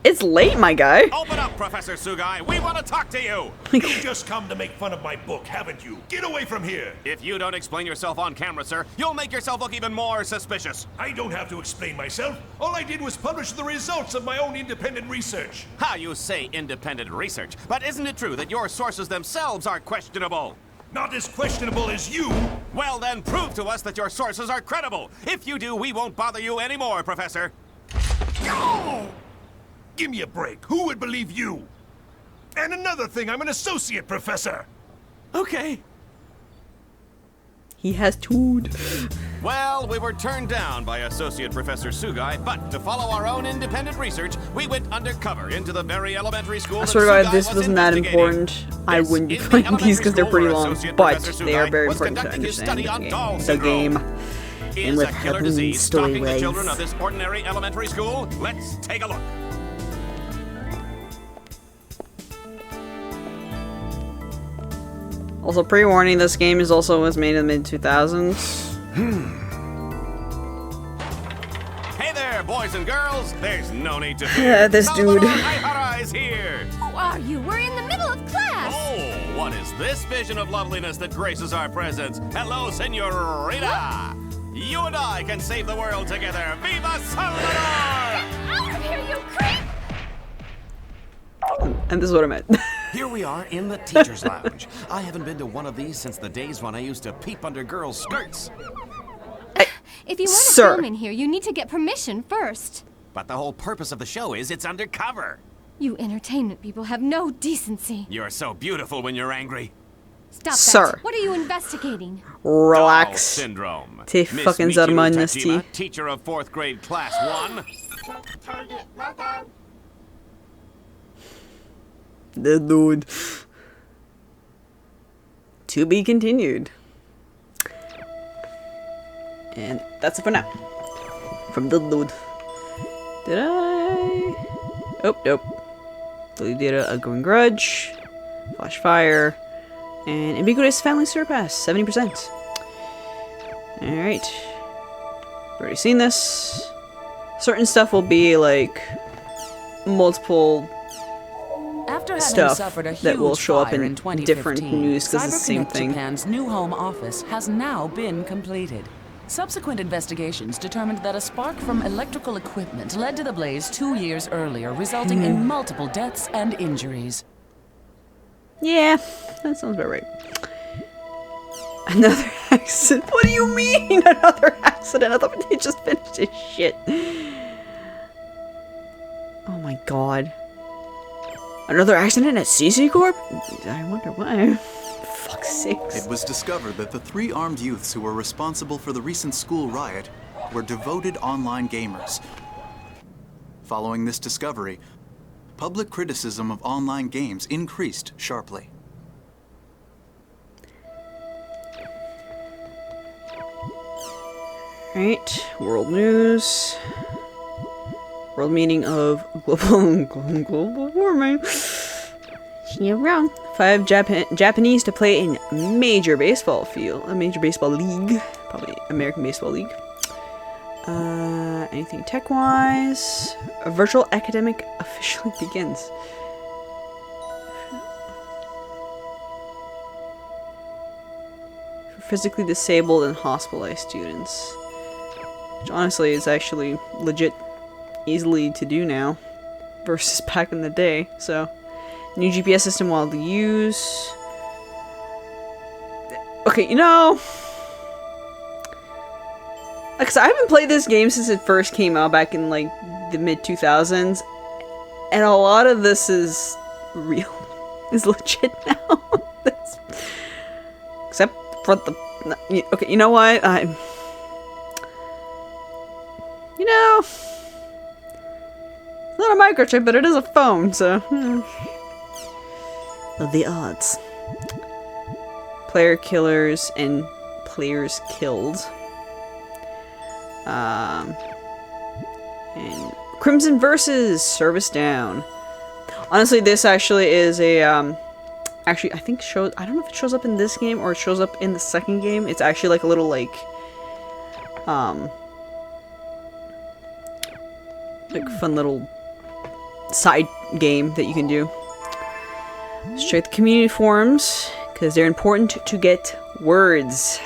It's late, my guy. Open up, Professor Sugai. We want to talk to you. You've just come to make fun of my book, haven't you? Get away from here! If you don't explain yourself on camera, sir, you'll make yourself look even more suspicious. I don't have to explain myself. All I did was publish the results of my own independent research. How you say independent research, but isn't it true that your sources themselves are questionable? Not as questionable as you. Well, then prove to us that your sources are credible. If you do, we won't bother you anymore, Professor. Oh! Give me a break. Who would believe you? And another thing, I'm an associate professor. Okay. He has tood. Well, we were turned down by Associate Professor Sugai, but to follow our own independent research, we went undercover into the very elementary school I that swear to God, Sugai this was wasn't that investigating. important. I This wouldn't be is the playing these because elementary they're pretty school where long, Associate but Professor they are Sugai very was important to conducting his understand study on doll the syndrome. game. Is with a killer happening disease stalking the storyways. children of this ordinary elementary school? Let's take a look. Also, pre-warning, this game is also was made in the mid-2000s. Hey there, boys and girls. There's no need to fear. This dude. Salvador Aihara is here. Who are you? We're in the middle of class! Oh, what is this vision of loveliness that graces our presence? Hello, Senorita. You and I can save the world together. Viva Salvador! Out of here, you creep! And this is what I meant. Here we are in the teacher's lounge. I haven't been to one of these since the days when I used to peep under girls' skirts. If you want to Sir. film in here, you need to get permission first. But the whole purpose of the show is it's undercover. You entertainment people have no decency. You're so beautiful when you're angry. Stop Sir. that. What are you investigating? Doll Relax. syndrome. Ty Miss fucking Michiru Zarma Nasty. Tajima, teacher of 4th grade class 1. The dude. To be continued. And that's it for now. From the dude. Did I? Oh, nope. Lily Data, A Growing Grudge, Flash Fire, and Ambiguous Family Surpass, 70%. Alright. Already seen this. Certain stuff will be like multiple After having stuff suffered a that will huge show up fire in 2015, different news because it's the same CyberConnect thing. Japan's new home office has now been completed. Subsequent investigations determined that a spark from electrical equipment led to the blaze 2 years earlier, resulting Hmm. in multiple deaths and injuries. Yeah, that sounds about right. Another accident? What do you mean, another accident? I thought he just finished his shit. Oh my god. Another accident at CC Corp? I wonder why. Fuck's sakes. It was discovered that the 3 armed youths who were responsible for the recent school riot were devoted online gamers. Following this discovery, public criticism of online games increased sharply. Alright, world news. World meeting of global warming. You're wrong. 5 Japanese to play in major baseball field. A major baseball league. Probably American Baseball League. Anything tech-wise? A virtual academic officially begins. For physically disabled and hospitalized students. Which honestly is actually legit easily to do now. versus back in the day. So, new GPS system while to use. Okay, you know, because I haven't played this game since it first came out back in like the mid 2000s, and a lot of this is real, is legit now. Except for the. Okay, you know what? You know, it's not a microchip, but it is a phone, so. The odds. Player killers and players killed. And Crimson versus service down. Honestly, this actually is a actually I think shows. I don't know if it shows up in this game or it shows up in the second game. It's actually like a little like fun little side game that you can do. Let's check the community forums because they're important to get words,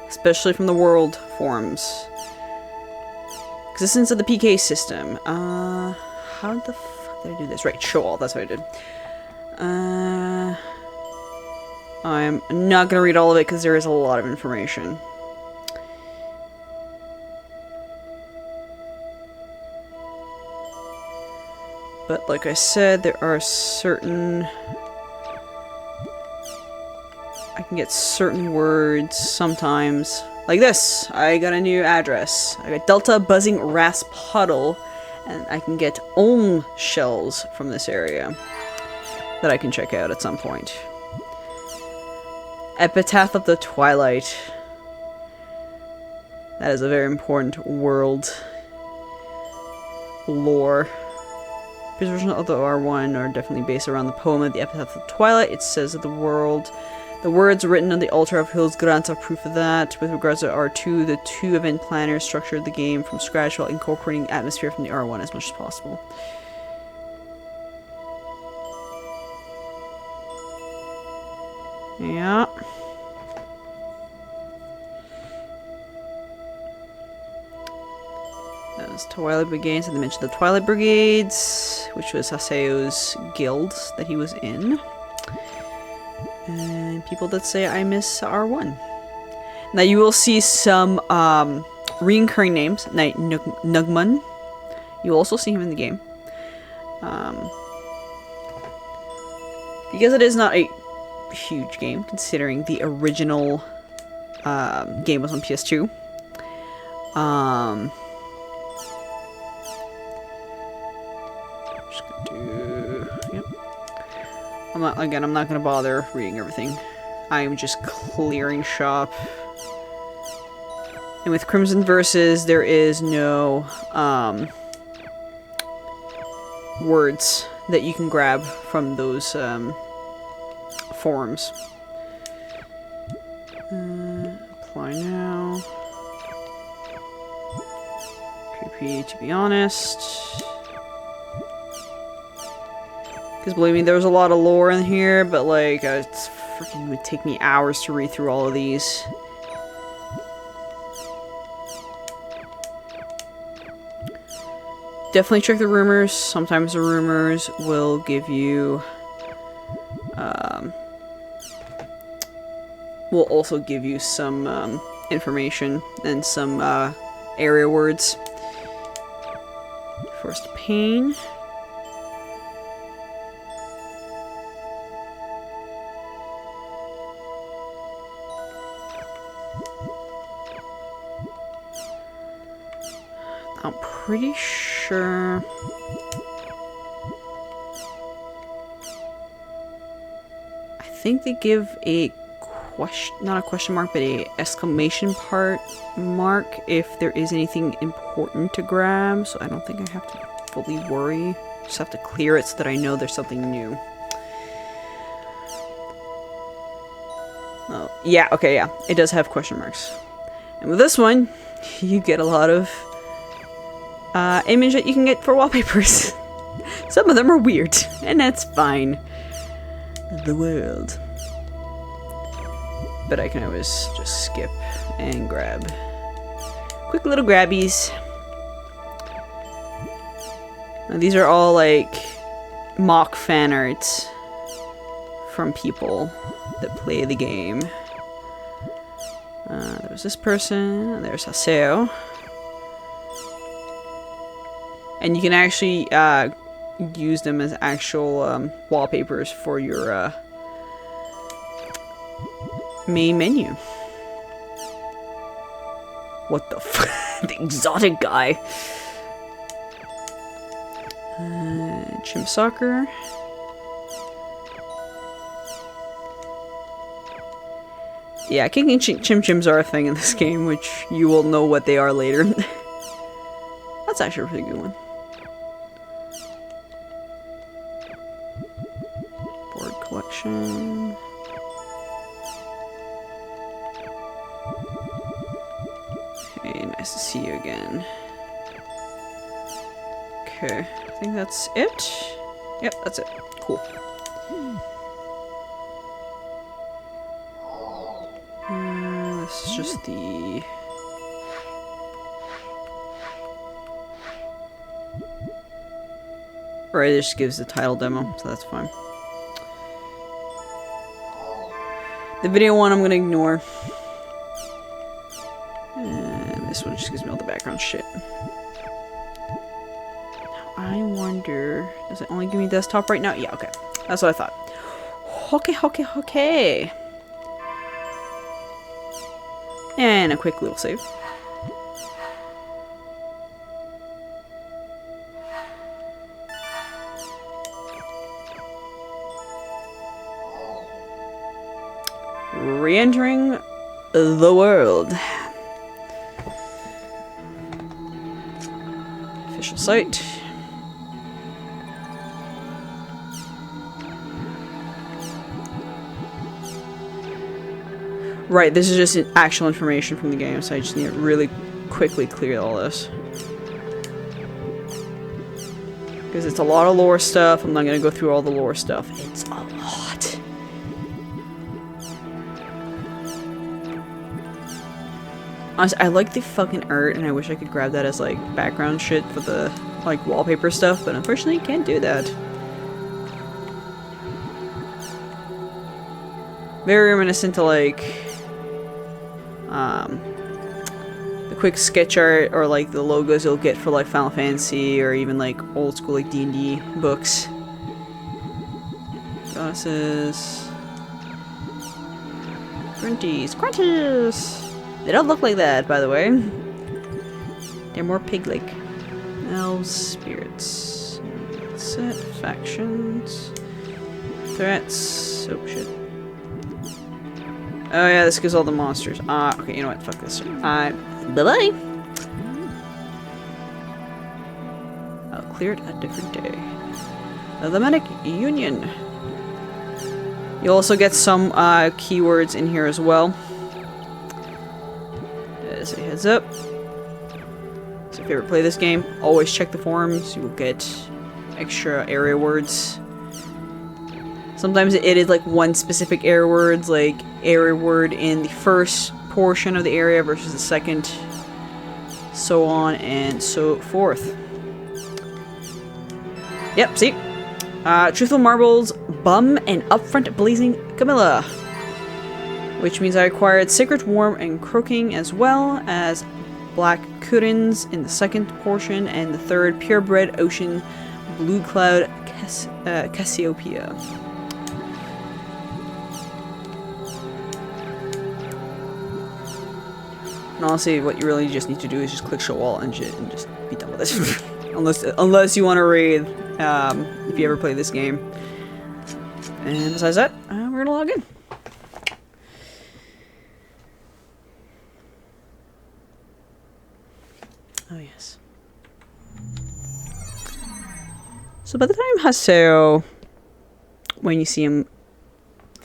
especially from the world forums. Existence of the PK system. How the fuck did I do this? Right, show all. That's what I did. I'm not gonna read all of it because there is a lot of information. But like I said, there are certain... I can get certain words sometimes. Like this! I got a new address. I got Delta Buzzing Rasp Puddle, and I can get Ohm shells from this area that I can check out at some point. Epitaph of the Twilight. That is a very important world lore. His version of the R1 are definitely based around the poem of the Epitaph of Twilight. It says that the words written on the altar of Hills Grant are proof of that. With regards to R2, the two event planners structured the game from scratch while incorporating atmosphere from the R1 as much as possible. Yeah. As Twilight Brigades, and they mentioned the Twilight Brigades, which was Haseo's guild that he was in. And people that say I miss R1. Now you will see some recurring names, like Nugman. You'll also see him in the game. Because it is not a huge game, considering the original game was on PS2. Yep. I'm not gonna bother reading everything. I'm just clearing shop. And with Crimson Verses, there is no words that you can grab from those forums. Apply now. Creepy, to be honest. Because believe me, there's a lot of lore in here, but like, it freaking would take me hours to read through all of these. Definitely check the rumors. Sometimes the rumors will give you, will also give you some information and some area words. First pain. I'm pretty sure... I think they give a question, not a question mark, but a exclamation mark if there is anything important to grab, so I don't think I have to fully worry. Just have to clear it so that I know there's something new. Oh, yeah, okay, yeah. It does have question marks. And with this one, you get a lot of image that you can get for wallpapers. Some of them are weird, and that's fine. The world. But I can always just skip and grab. Quick little grabbies. Now, these are all like mock fan arts from people that play the game. There's this person, there's Haseo. And you can actually use them as actual wallpapers for your main menu. What the f- the exotic guy. Chim Soccer. Yeah, kicking Chim Chims are a thing in this game, which you will know what they are later. That's actually a pretty good one. Board collection. Hey, nice to see you again. Okay, I think that's it. Yep, that's it. Cool. This is just the... Right, it just gives the title demo, so that's fine. The video one I'm gonna ignore. And this one just gives me all the background shit. Now, I wonder... Does it only give me desktop right now? Yeah, okay. That's what I thought. Okay. And a quick little save. Re-entering the world. Official site. Right, this is just actual information from the game, so I just need to really quickly clear all this. Because it's a lot of lore stuff, I'm not going to go through all the lore stuff. It's a lot. Honestly, I like the fucking art, and I wish I could grab that as, like, background shit for the, like, wallpaper stuff, but unfortunately you can't do that. Very reminiscent to, like... the quick sketch art or like the logos you'll get for like Final Fantasy or even like old school like D&D books. Glasses. Grunties. They don't look like that, by the way. They're more pig-like. Elves, spirits. Set, factions. Threats. Oh shit. Oh yeah, this gives all the monsters. Okay, you know what? Fuck this. Bye-bye! I'll clear it a different day. The Medic Union. You'll also get some keywords in here as well. As a heads up. So if you ever play this game, always check the forums. You will get extra area words. Sometimes it is like one specific area words, like area word in the first portion of the area versus the second, so on and so forth. Yep, see? Truthful Marbles, Bum, and Upfront Blazing Camilla. Which means I acquired Sacred Warm and Croaking as well as Black Kurins in the second portion and the third Purebred Ocean Blue Cloud Cassiopeia. And honestly, what you really just need to do is just click show all and shit and just be done with it. unless you want to raid, if you ever play this game. And besides that, we're gonna log in. Oh yes. So by the time Haseo, when you see him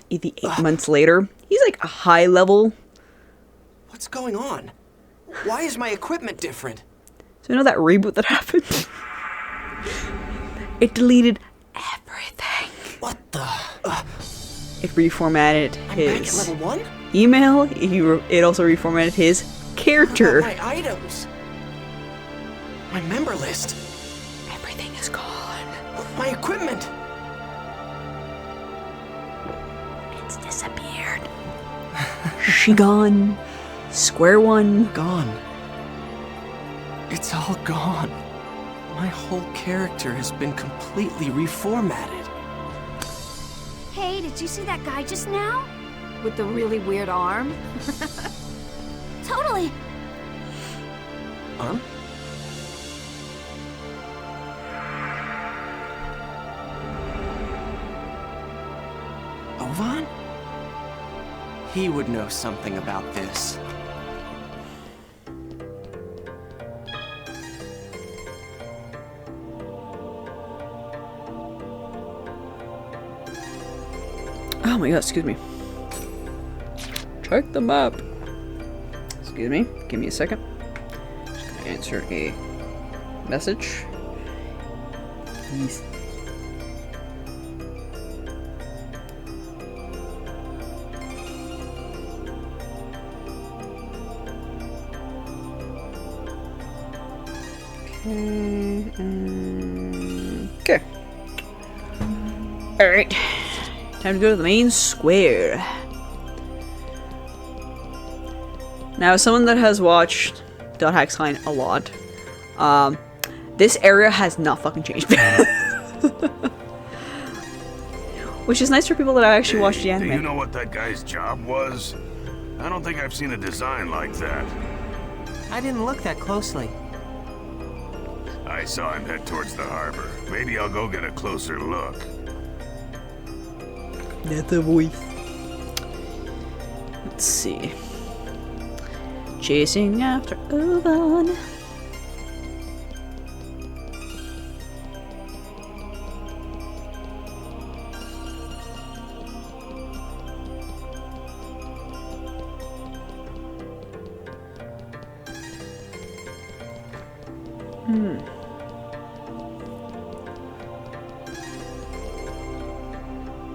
the 8 months later, he's like a high level. What's going on? Why is my equipment different? So you know that reboot that happened? It deleted everything. What the? It reformatted his I'm back at level 1? email. It also reformatted his character. What about my items? My member list. Everything. Everything is gone. My equipment! It's disappeared. She gone. Square one. Gone. It's all gone. My whole character has been completely reformatted. Hey, did you see that guy just now? With the really weird arm? Totally! Arm? Ovan? He would know something about this. Oh my god, excuse me. Check the map. Excuse me, give me a second. Just gonna answer a message. Yes. Okay. Alright. Time to go to the main square. Now, as someone that has watched Dot Hacksline a lot, this area has not fucking changed. Which is nice for people that have actually watched the anime. Do you know what that guy's job was? I don't think I've seen a design like that. I didn't look that closely. I saw him head towards the harbor. Maybe I'll go get a closer look. That's a voice. Let's see. Chasing after Ovan.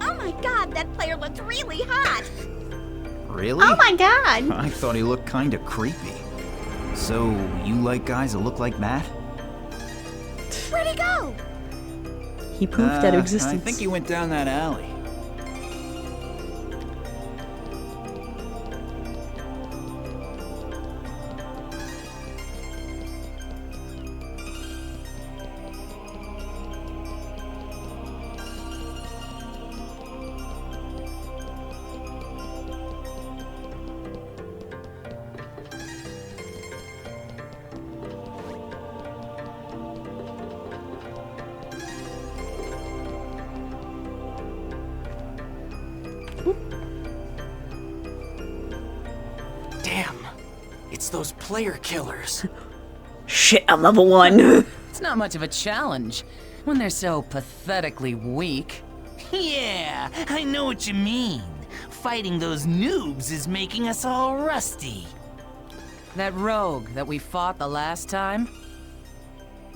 Oh my god, that player looked really hot! Really? Oh my god! I thought he looked kinda creepy. So, you like guys that look like Matt? Where'd he go? He poofed out of existence. I think he went down that alley. Damn. It's those player killers. Shit, I'm level 1. It's not much of a challenge when they're so pathetically weak. Yeah, I know what you mean. Fighting those noobs is making us all rusty. That rogue that we fought the last time?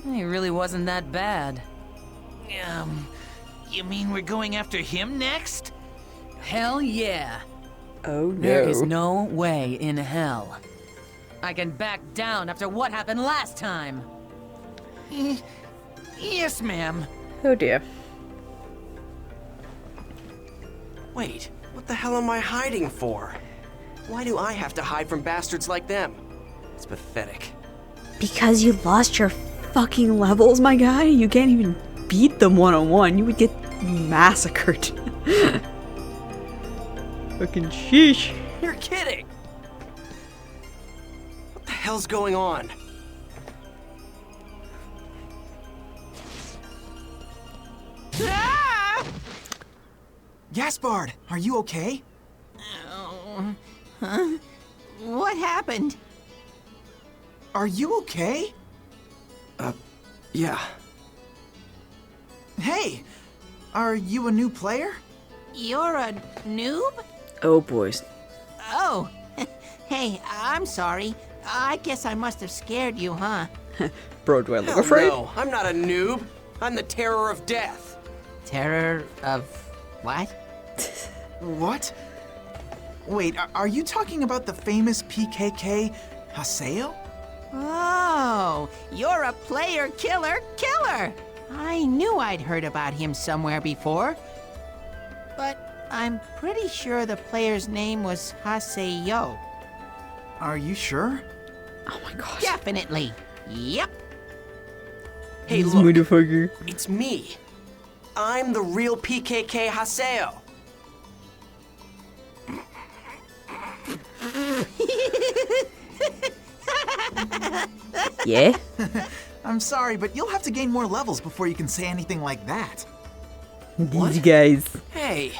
He really wasn't that bad. You mean we're going after him next? Hell yeah. Oh no. There is no way in hell I can back down after what happened last time. Yes, ma'am. Oh dear. Wait, what the hell am I hiding for? Why do I have to hide from bastards like them? It's pathetic. Because you lost your fucking levels, my guy. You can't even beat them one-on-one. You would get massacred. Fucking sheesh. You're kidding! What the hell's going on? Ah! Gaspard, are you okay? Huh? What happened? Are you okay? Yeah. Hey, are you a new player? You're a noob? Oh boys. Oh, hey, I'm sorry. I guess I must have scared you, huh? Bro, do I look Hell afraid? no, I'm not a noob. I'm the terror of death. Terror of what? What? Wait, are you talking about the famous PKK Haseo? Oh, you're a player killer killer. I knew I'd heard about him somewhere before. But I'm pretty sure the player's name was Haseo. Are you sure? Oh my gosh. Definitely. Yep. Hey, This look, motherfucker. it's me. I'm the real PKK Haseo. Yeah? I'm sorry, but you'll have to gain more levels before you can say anything like that. These guys. Hey,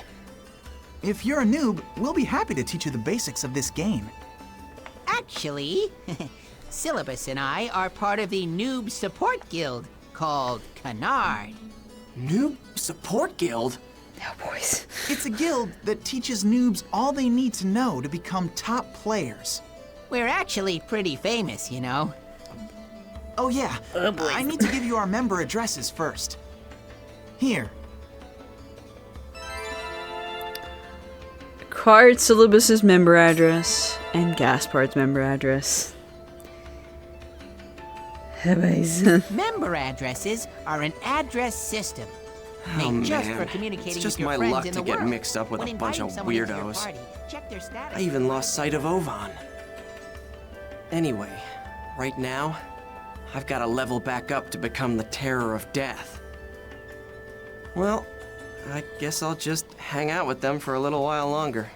If you're a noob, we'll be happy to teach you the basics of this game. Actually, Syllabus and I are part of the Noob Support Guild called Canard. Noob Support Guild? Oh, boys. It's a guild that teaches noobs all they need to know to become top players. We're actually pretty famous, you know. Oh yeah, I need to give you our member addresses first. Here. Card Syllabus's member address and Gaspard's member address. Hey, boys. Member addresses are an address system made Oh, just man. for communicating It's just with your my friends luck in to the get world. mixed up with When a bunch of inviting someone into your weirdos. party, check their status I even on lost sight of Ovan. Anyway, right now, I've got to level back up to become the terror of death. Well, I guess I'll just hang out with them for a little while longer.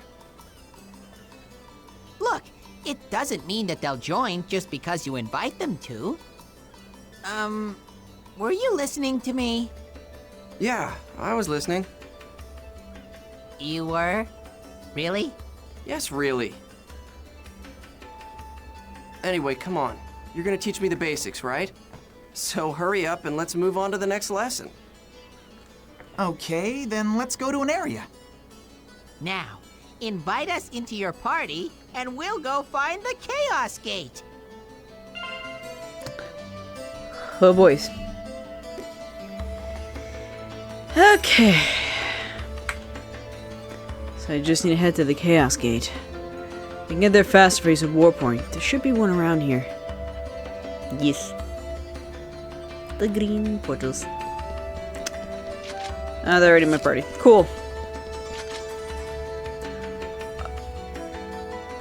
Look, it doesn't mean that they'll join just because you invite them to. Were you listening to me? Yeah, I was listening. You were? Really? Yes, really. Anyway, come on. You're gonna teach me the basics, right? So hurry up and let's move on to the next lesson. Okay, then let's go to an area. Now, invite us into your party and we'll go find the Chaos Gate. Oh, boys. Okay. So I just need to head to the Chaos Gate. I can get there fast if I use a warpoint. There should be one around here. Yes. The green portals. Ah, they're already in my party. Cool.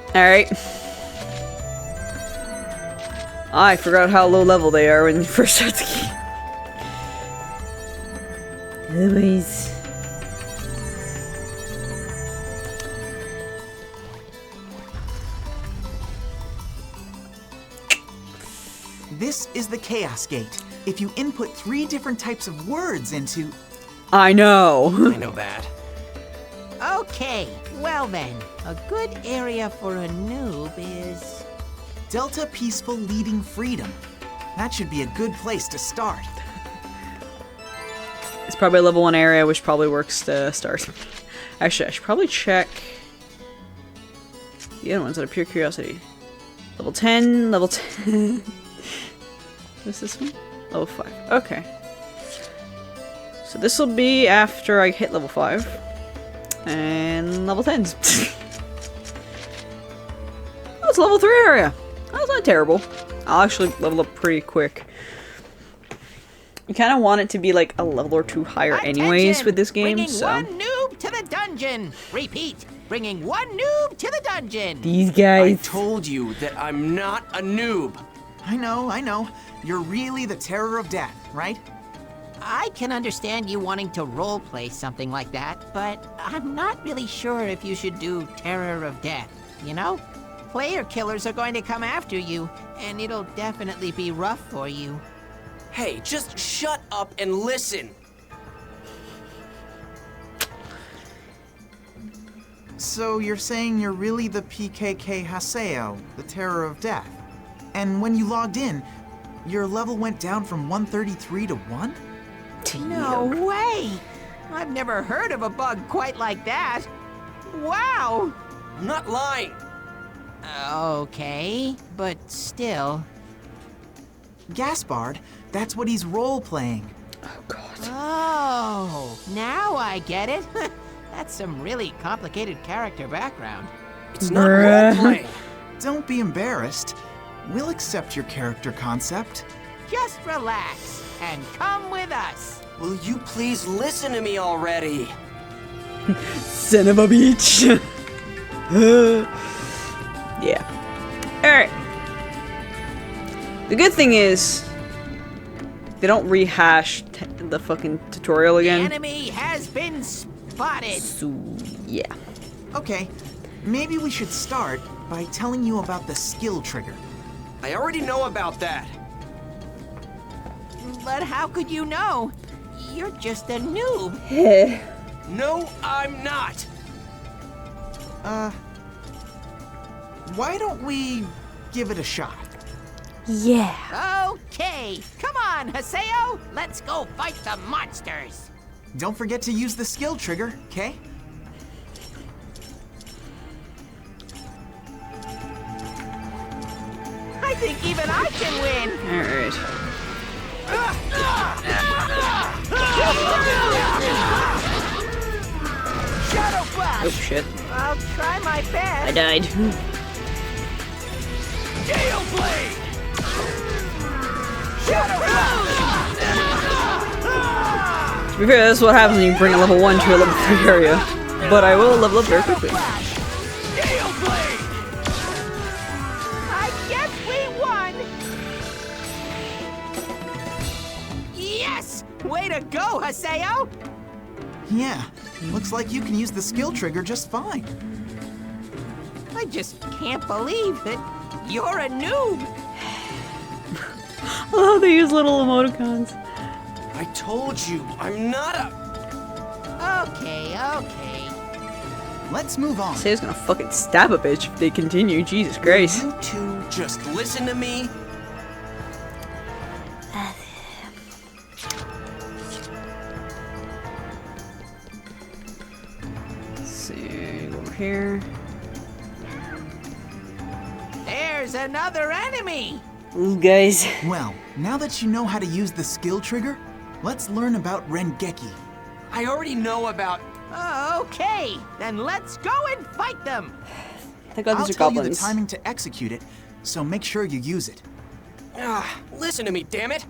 Alright. I forgot how low level they are when you first start the game. Anyways. This is the Chaos Gate. If you input 3 different types of words into... I know. I know that. Okay, well then, a good area for a noob is... Delta Peaceful Leading Freedom. That should be a good place to start. It's probably a level 1 area, which probably works to start. Actually, I should probably check the other ones out of pure curiosity. Level 10, level 10. What's this one? Level 5. Okay. So this will be after I hit level 5. And level 10s. Oh, it's a level 3 area. That's not terrible. I'll actually level up pretty quick. You kind of want it to be like a level or 2 higher anyways with this game, bringing so... one noob to the dungeon! Repeat, bringing one noob to the dungeon! These guys... I told you that I'm not a noob. I know. You're really the terror of death, right? I can understand you wanting to roleplay something like that, but I'm not really sure if you should do Terror of Death, you know? Player killers are going to come after you, and it'll definitely be rough for you. Hey, just shut up and listen. So you're saying you're really the PKK Haseo, the terror of death. And when you logged in, your level went down from 133 to 1? No way! I've never heard of a bug quite like that. Wow! I'm not lying. Okay, but still. Gaspard, that's what he's role-playing. Oh, God. Oh, now I get it. That's some really complicated character background. It's not role-playing. Don't be embarrassed. We'll accept your character concept. just relax and come with us. Will you please listen to me already? Son of a bitch. Yeah. Alright. The good thing is, they don't rehash the fucking tutorial The again. enemy has been spotted. So, yeah. Okay, maybe we should start by telling you about the skill trigger. I already know about that. But how could you know? You're just a noob. No, I'm not. Why don't we give it a shot? Yeah. Okay, come on, Haseo. Let's go fight the monsters. Don't forget to use the skill trigger, okay? I think even I can win. Alright. Shadow Flash. Oh shit. I'll try my best. I died. Gale Blade! Shadow Flash. To be fair, that's what happens when you bring a level 1 to a level 3 area. But I will level up very quickly. Gale Blade! I guess we won. Yes! Way to go, Haseo. Yeah, looks like you can use the skill trigger just fine. I just can't believe that you're a noob. Oh, they use little emoticons. I told you, I'm not a... Okay. Let's move on. Say's gonna fucking stab a bitch if they continue. Jesus Christ. You two just listen to me. Let's see, go over here. There's another enemy. Ooh, guys. Well, now that you know how to use the skill trigger, let's learn about Rengeki. I already know about... Okay, then let's go and fight them. Thank God I'll these are tell you the goblins. timing to execute it, so make sure you use it. Listen to me, damn it.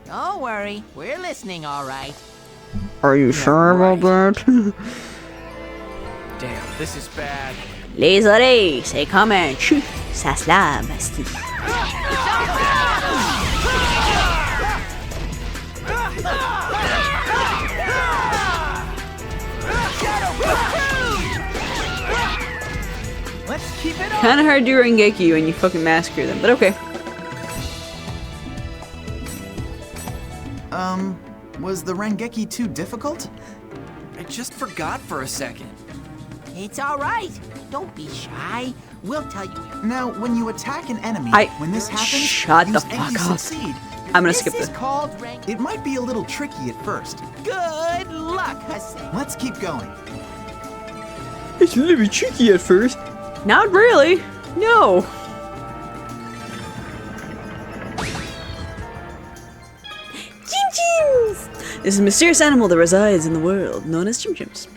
Don't worry, we're listening all right. Are you sure about that? Damn, this is bad. Les oreilles, c'est comme un chou. Ça se lave, asti. Let's keep it up. Kinda hard to do Rengeki when you fucking massacre them, but okay. Was the Rengeki too difficult? I just forgot for a second. It's all right. Don't be shy. We'll tell you. Now, when you attack an enemy, when this happens, Shut the use fuck any up. succeed. I'm gonna skip This is this. called rank. It might be a little tricky at first. Good luck, Haseo. Let's keep going. It's a little bit tricky at first. Not really. No. Chim-chims! This is a mysterious animal that resides in the world, known as chim-chims.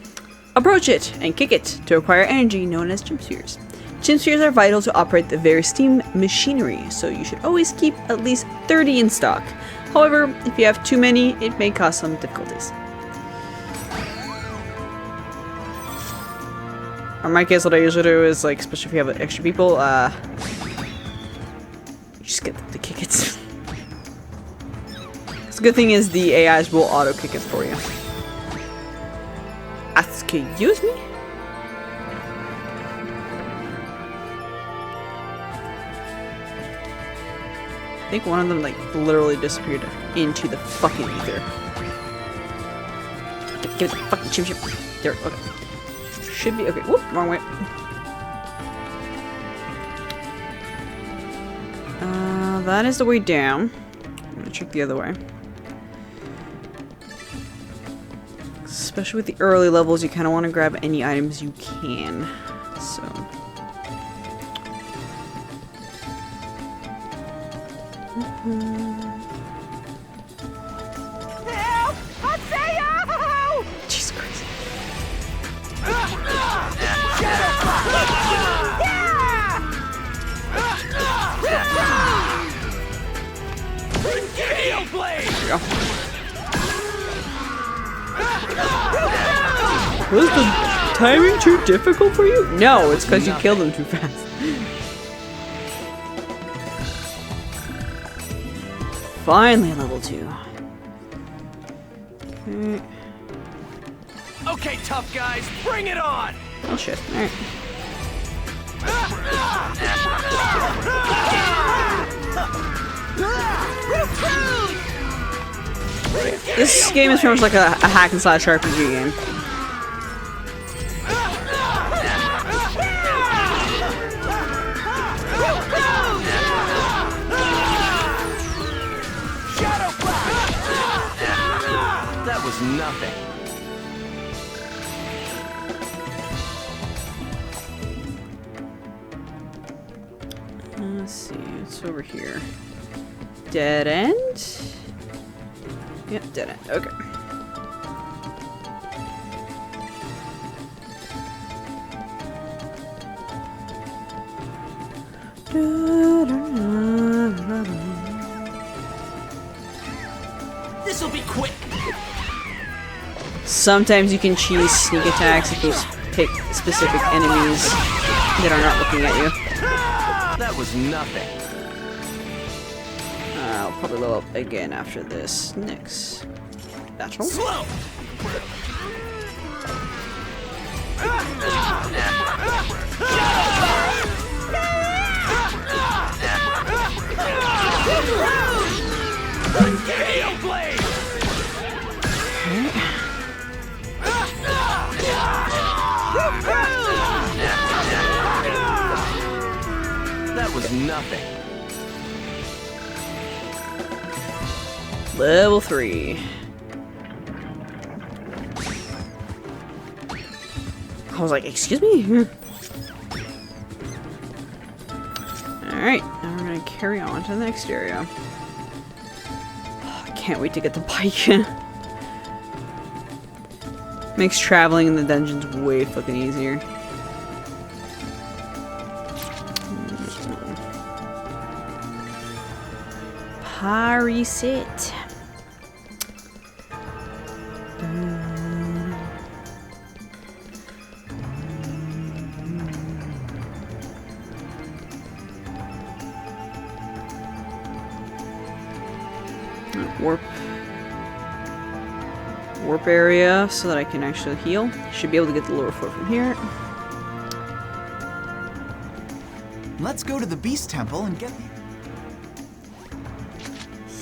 Approach it and kick it to acquire energy known as chim spheres. Chim spheres are vital to operate the various steam machinery, so you should always keep at least 30 in stock. However, if you have too many, it may cause some difficulties. In my case, what I usually do is, like, especially if you have extra people, you just get them to kick it. The good thing is the AIs will auto-kick it for you. Excuse me? I think one of them, like, literally disappeared into the fucking ether. Give it the fucking chim-chim. There, okay. Should be, okay, whoop, wrong way. That is the way down. I'm gonna check the other way. Especially with the early levels, you kind of want to grab any items you can. So. Help! Haseo! Jesus Christ. blade! There we go. Was the timing too difficult for you? No, it's because you killed them too fast. Finally, level 2. Okay. Okay, tough guys, bring it on! Oh shit. Alright. This game is pretty much like a hack and slash RPG game. That was nothing. Let's see, it's over here. Dead end? Yep, dead end. Okay. This'll be quick. Sometimes you can choose sneak attacks if you pick specific enemies that are not looking at you. That was nothing. I'll probably level up again after this next battle. Slow. Hail blade! That was nothing. Level 3. I was like, excuse me? Alright, now we're gonna carry on to the next area. I can't wait to get the bike. Makes traveling in the dungeons way fucking easier. Reset. Warp area so that I can actually heal. Should be able to get the lower floor from here. Let's go to the Beast Temple and get the...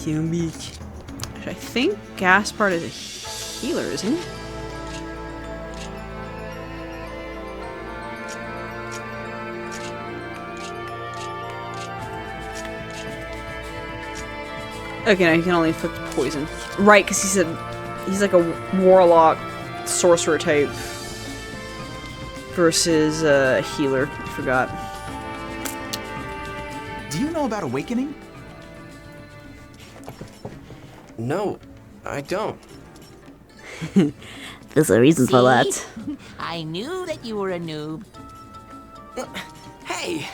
Beach. I think Gaspard is a healer, isn't he? Okay, now he can only inflict poison. Right, because he said he's like a warlock sorcerer type versus a healer. I forgot. Do you know about awakening? No, I don't. There's a reason for that. I knew that you were a noob. Hey!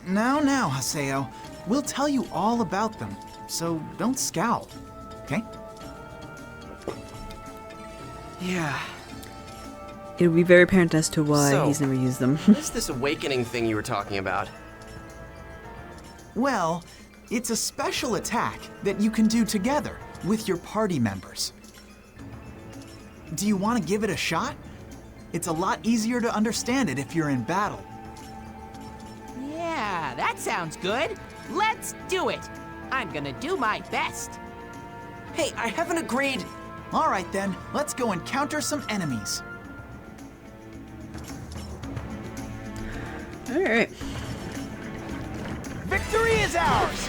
Now, Haseo. We'll tell you all about them, so don't scowl, okay? Yeah. It'll be very apparent as to why he's never used them. What's this awakening thing you were talking about? Well, it's a special attack that you can do together with your party members. Do you want to give it a shot? It's a lot easier to understand it if you're in battle. Yeah, that sounds good. Let's do it. I'm gonna do my best. Hey, I haven't agreed. All right then, let's go encounter some enemies. All right. Victory is ours!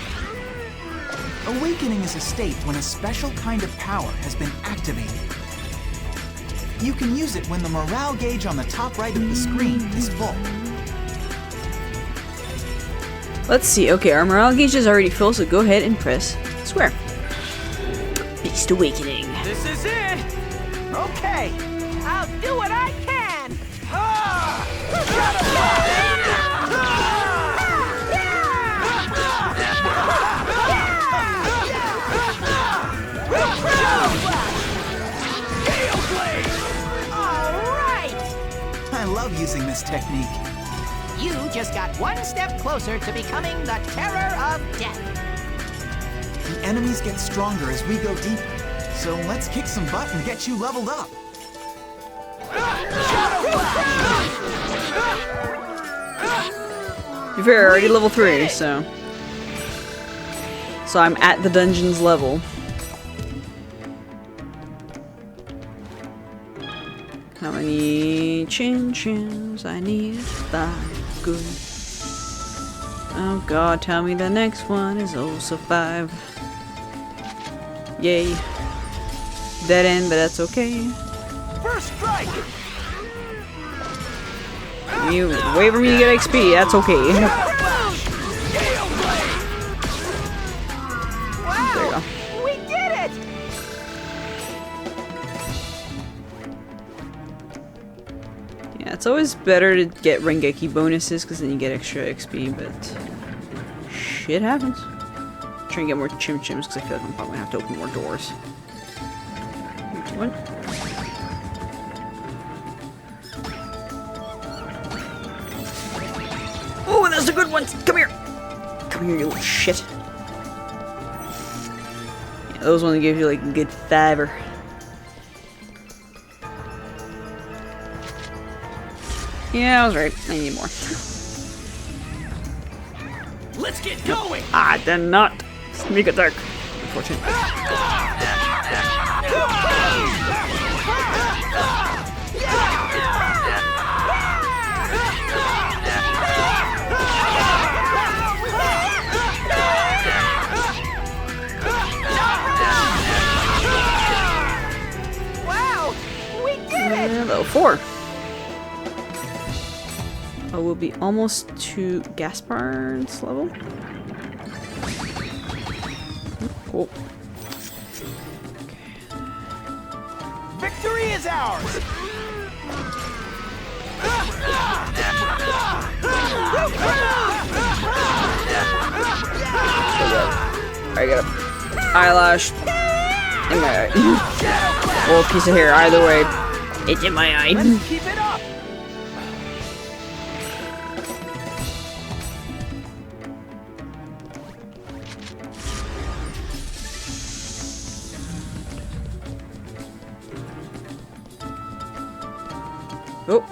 Awakening is a state when a special kind of power has been activated. You can use it when the morale gauge on the top right of the screen is full. Let's see. Okay, our morale gauge is already full, so go ahead and press square. Beast Awakening. This is it! Okay, I'll do what I can! love using this technique. You just got one step closer to becoming the terror of death. The enemies get stronger as we go deeper. So let's kick some butt and get you leveled up. To be fair, already level 3, so I'm at the dungeon's level. How many chin-chins I need? 5. Good. Oh god, tell me the next one is also 5. Yay. Dead end, but that's okay. First strike! You wait for me to get XP, that's okay. There you go. We did it! Yeah, it's always better to get Rengeki bonuses because then you get extra XP, but shit happens. I'm trying to get more chim-chims because I feel like I'm probably gonna have to open more doors. What? Oh, that's a good one! Come here! Come here, you little shit. Yeah, those ones give you like a good 5-er. Yeah, I was right. I need more. Let's get going! I did not sneak attack. Unfortunately. Wow! We did it! Level 4. Oh, we'll be almost to Gaspar's level. Cool. Victory is ours! I got an eyelash in my eye. Or a piece of hair, either way. It's in my eye. Let's keep it up! Oh,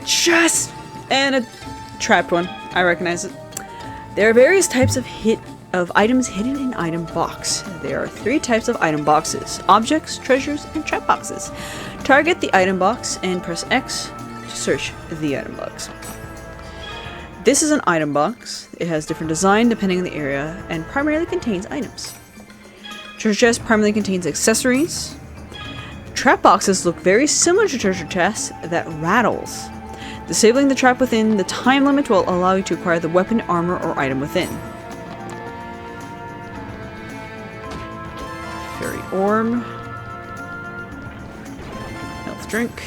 chest and a trapped one. I recognize it. There are various types of items hidden in item box. There are 3 types of item boxes: objects, treasures, and trap boxes. Target the item box and press X to search the item box. This is an item box. It has different design depending on the area and primarily contains items. Treasure chest primarily contains accessories. Trap boxes look very similar to treasure chests that rattles. Disabling the trap within the time limit will allow you to acquire the weapon, armor, or item within. Fairy orb. Health drink.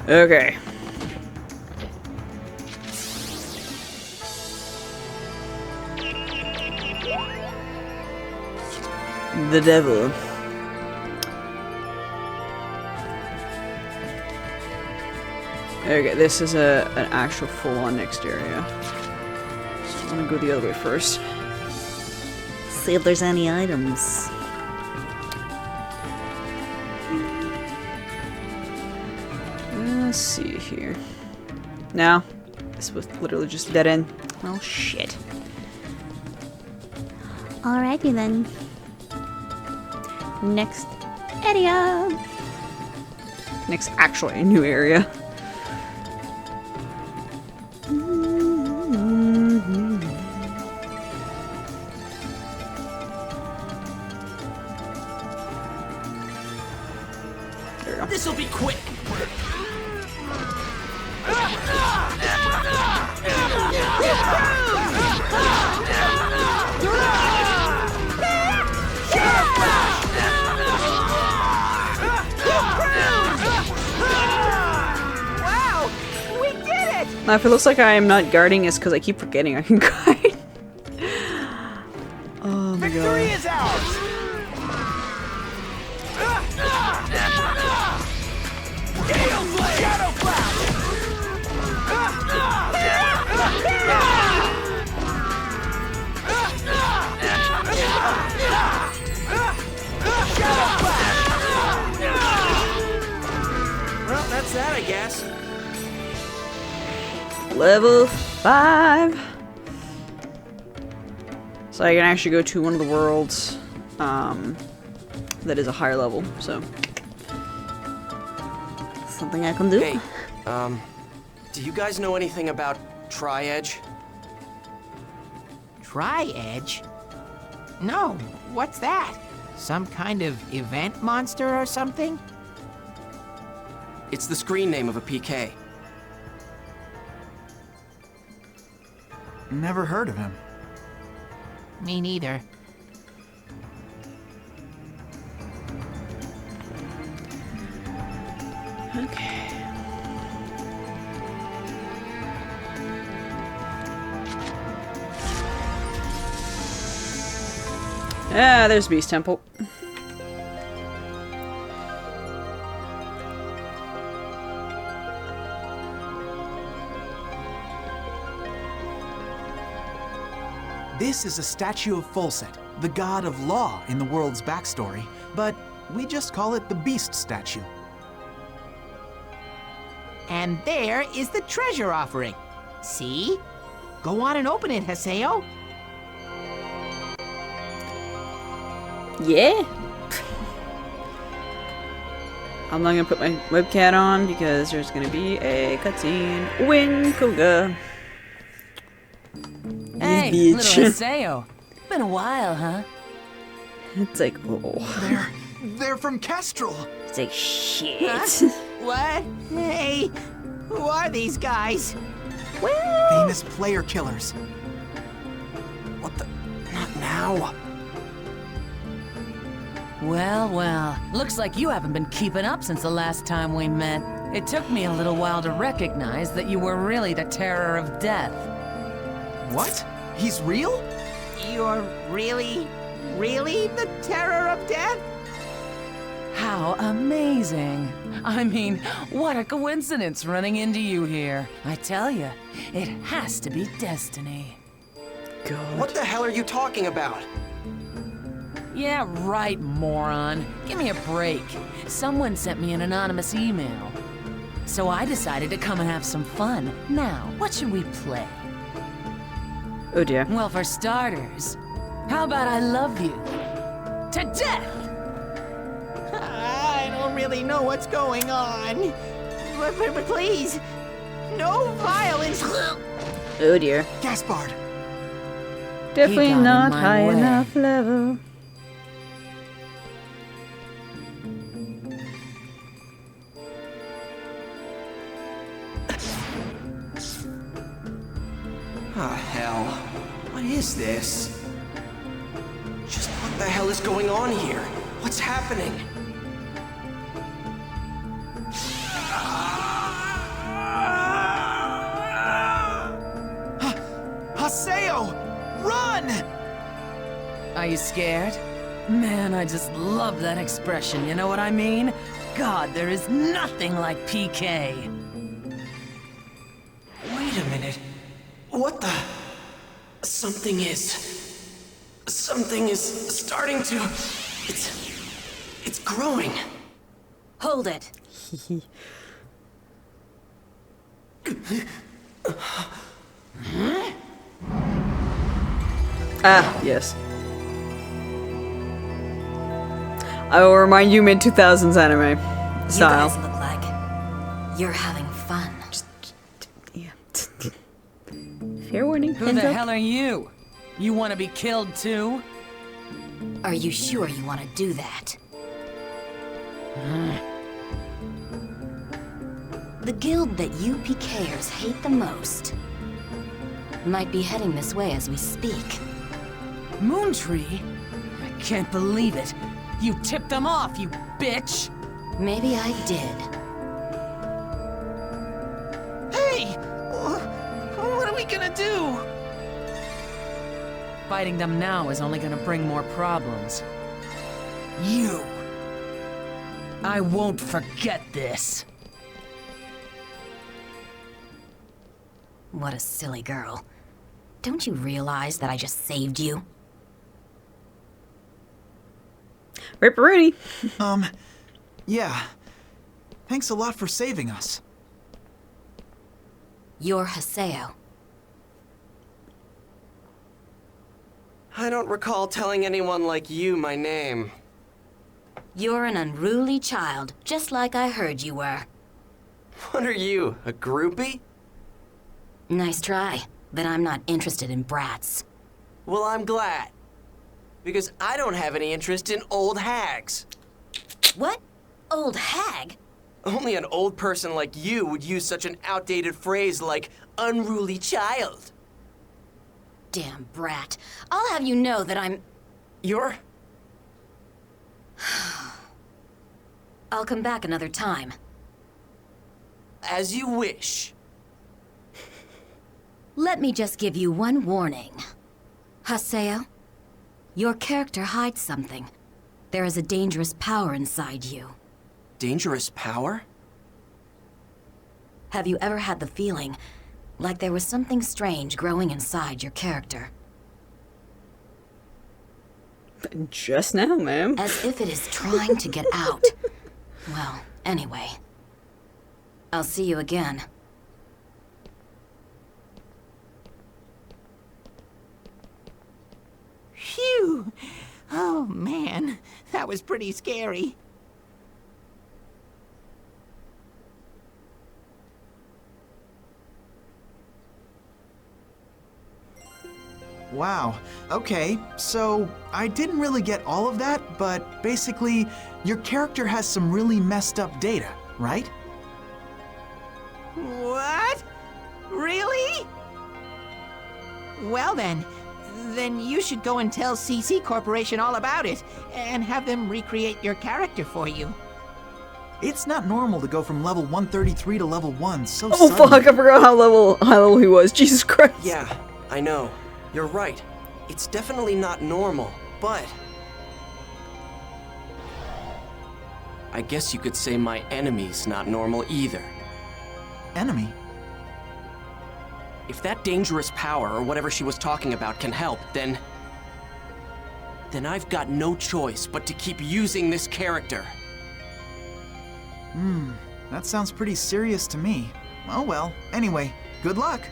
Okay. The devil. Okay, this is an actual full-on next area. So I'm gonna go the other way first. See if there's any items. Let's see here. No, this was literally just dead end. Oh shit. Alrighty then. Next area. Next, actually, new area. This'll be quick. Wow! We did it! Now, if it looks like I am not guarding, it's because I keep forgetting I can guard. Oh my Victory god. is ours! Gale Blade! class. Level 5. So I can actually go to one of the worlds that is a higher level, so something I can do. Hey, do you guys know anything about Tri-Edge? Tri-Edge? No, what's that? Some kind of event monster or something? It's the screen name of a PK. Never heard of him. Me neither. Okay. Ah, there's Beast Temple. This is a statue of Folset, the god of law in the world's backstory, but we just call it the Beast statue. And there is the treasure offering. See? Go on and open it, Haseo. Yeah. I'm not gonna put my webcam on because there's gonna be a cutscene. Win Koga. Hey, Bitch. little Haseo. Been a while, huh? It's like, oh. They're from Kestrel. It's like, shit. Huh? What? Hey, who are these guys? Famous player killers. What the? Not now. Well, well. Looks like you haven't been keeping up since the last time we met. It took me a little while to recognize that you were really the terror of death. What? He's real? You're really the terror of death? How amazing. I mean, what a coincidence running into you here. I tell you, it has to be destiny. God. What the hell are you talking about? Yeah, right, moron. Give me a break. Someone sent me an anonymous email. So I decided to come and have some fun. Now, what should we play? Oh dear. Well, for starters, how about I love you to death? I don't really know what's going on. But please, no violence. Oh dear. Gaspard. Definitely got in not my high way. enough level. Ah, hell. What is this? Just what the hell is going on here? What's happening? Haseo! Run! Are you scared? Man, I just love that expression, you know what I mean? God, there is nothing like PK. Wait a minute. What the? Something is starting to... It's growing. Hold it. Ah, yes. I will remind you mid-2000s anime You style. guys look like you're having fun. Yeah. Fair warning. Who Hands the up. hell are you? You want to be killed too? Are you sure you want to do that? The guild that you PKers hate the most might be heading this way as we speak. Moontree? I can't believe it. You tipped them off, you bitch! Maybe I did. Hey! What are we gonna do? Fighting them now is only gonna bring more problems. You! I won't forget this. What a silly girl. Don't you realize that I just saved you? Ripperoonie. Yeah. Thanks a lot for saving us. You're Haseo. I don't recall telling anyone like you my name. You're an unruly child, just like I heard you were. What are you, a groupie? Nice try, but I'm not interested in brats. Well, I'm glad. Because I don't have any interest in old hags. What? Old hag? Only an old person like you would use such an outdated phrase like unruly child. Damn brat. I'll have you know that I'm... You're... I'll come back another time. As you wish. Let me just give you one warning. Haseo, your character hides something. There is a dangerous power inside you. Dangerous power? Have you ever had the feeling like there was something strange growing inside your character? Just now, ma'am. As if it is trying to get out. Well, anyway. I'll see you again. Phew! Oh, man. That was pretty scary. Wow. Okay, so I didn't really get all of that, but basically, your character has some really messed up data, right? What? Really? Well then you should go and tell CC Corporation all about it, and have them recreate your character for you. It's not normal to go from level 133 to level 1 so Oh suddenly. fuck, I forgot how high level he was. Jesus Christ. Yeah, I know. You're right. It's definitely not normal, but... I guess you could say my enemy's not normal either. Enemy? If that dangerous power, or whatever she was talking about, can help, then I've got no choice but to keep using this character. That sounds pretty serious to me. Oh well, anyway, good luck.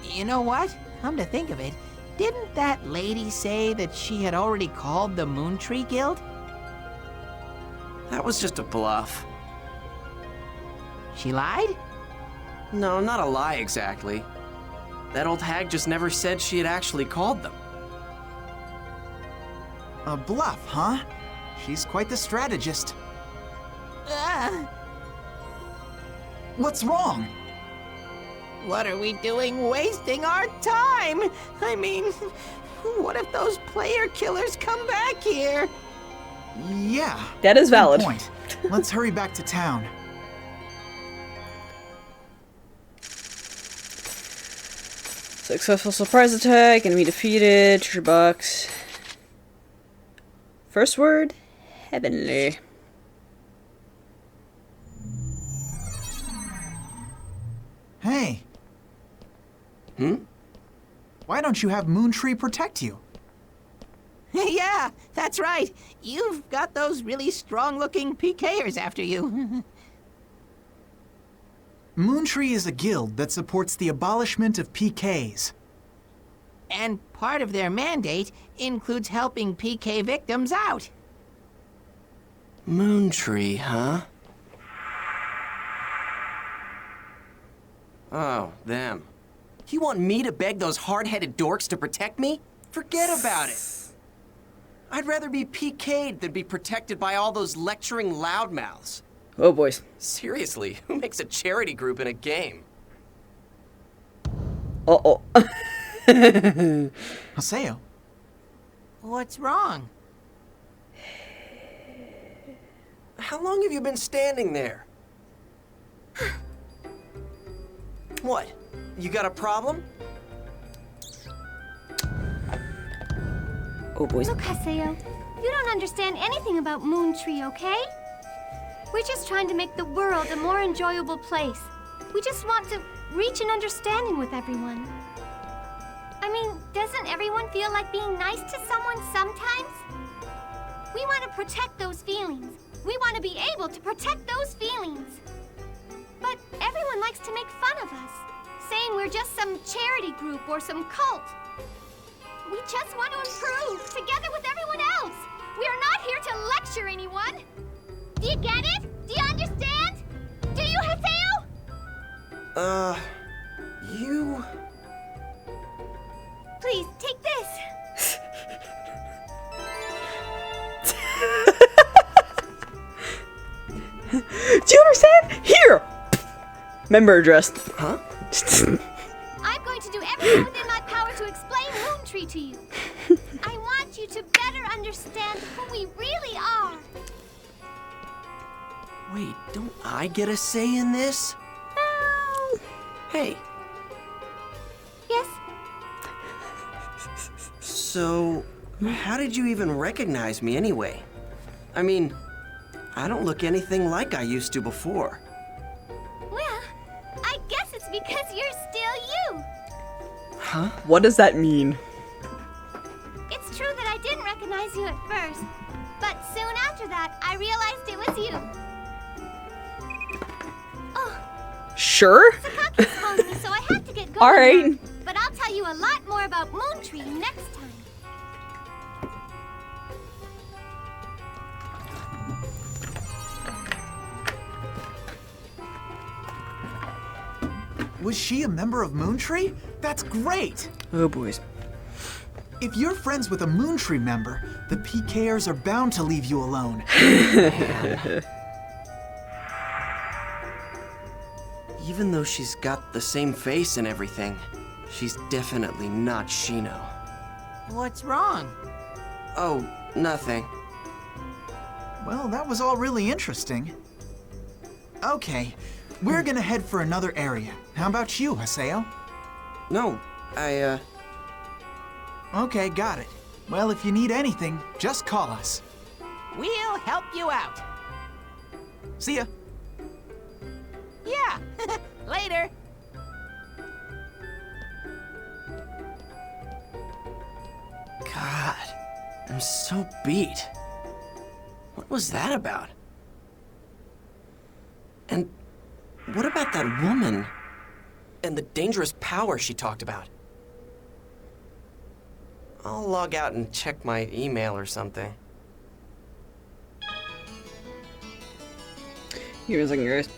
You know what? Come to think of it, didn't that lady say that she had already called the Moon Tree Guild? That was just a bluff. She lied? No, not a lie exactly. That old hag just never said she had actually called them. A bluff, huh? She's quite the strategist. What's wrong? What are we doing wasting our time? I mean, what if those player killers come back here? Yeah. That is valid. Good point. Let's hurry back to town. Successful surprise attack, enemy defeated, treasure box. First word, heavenly. Hey. Why don't you have Moontree protect you? Yeah, that's right. You've got those really strong-looking PKers after you. Moontree is a guild that supports the abolishment of PKs. And part of their mandate includes helping PK victims out. Moontree, huh? Oh, them. You want me to beg those hard-headed dorks to protect me? Forget about it. I'd rather be PK'd than be protected by all those lecturing loudmouths. Oh, boys. Seriously, who makes a charity group in a game? Uh-oh. Haseo. What's wrong? How long have you been standing there? What? You got a problem? Oh, boys. Look, Haseo, you don't understand anything about Moontree, okay? We're just trying to make the world a more enjoyable place. We just want to reach an understanding with everyone. I mean, doesn't everyone feel like being nice to someone sometimes? We want to protect those feelings. We want to be able to protect those feelings. But everyone likes to make fun of us. saying we're just some charity group or some cult. We just want to improve, together with everyone else. We are not here to lecture anyone. Do you get it? Do you understand? Do you, Haseo? You... Please, take this. Do you understand? Here! Member address. Huh? I'm going to do everything within my power to explain Moontree to you. I want you to better understand who we really are. Wait, don't I get a say in this? Hey. Yes? So, how did you even recognize me anyway? I mean, I don't look anything like I used to before. Well, I guess it's because you're still you. Huh? What does that mean? It's true that I didn't recognize you at first, but soon after that, I realized it was you. Oh, Sure. Sakaki's calling me, so I have to get going. All right. now. But I'll tell you a lot more about Moontree next time. Was she a member of Moontree? That's great! Oh, boys. If you're friends with a Moontree member, the PKers are bound to leave you alone. Even though she's got the same face and everything, she's definitely not Shino. What's wrong? Oh, nothing. Well, that was all really interesting. Okay, we're gonna head for another area. How about you, Haseo? No, Okay, got it. Well, if you need anything, just call us. We'll help you out. See ya. Yeah, later. God, I'm so beat. What was that about? And what about that woman? And the dangerous power she talked about? I'll log out and check my email or something. Give me a second, guys.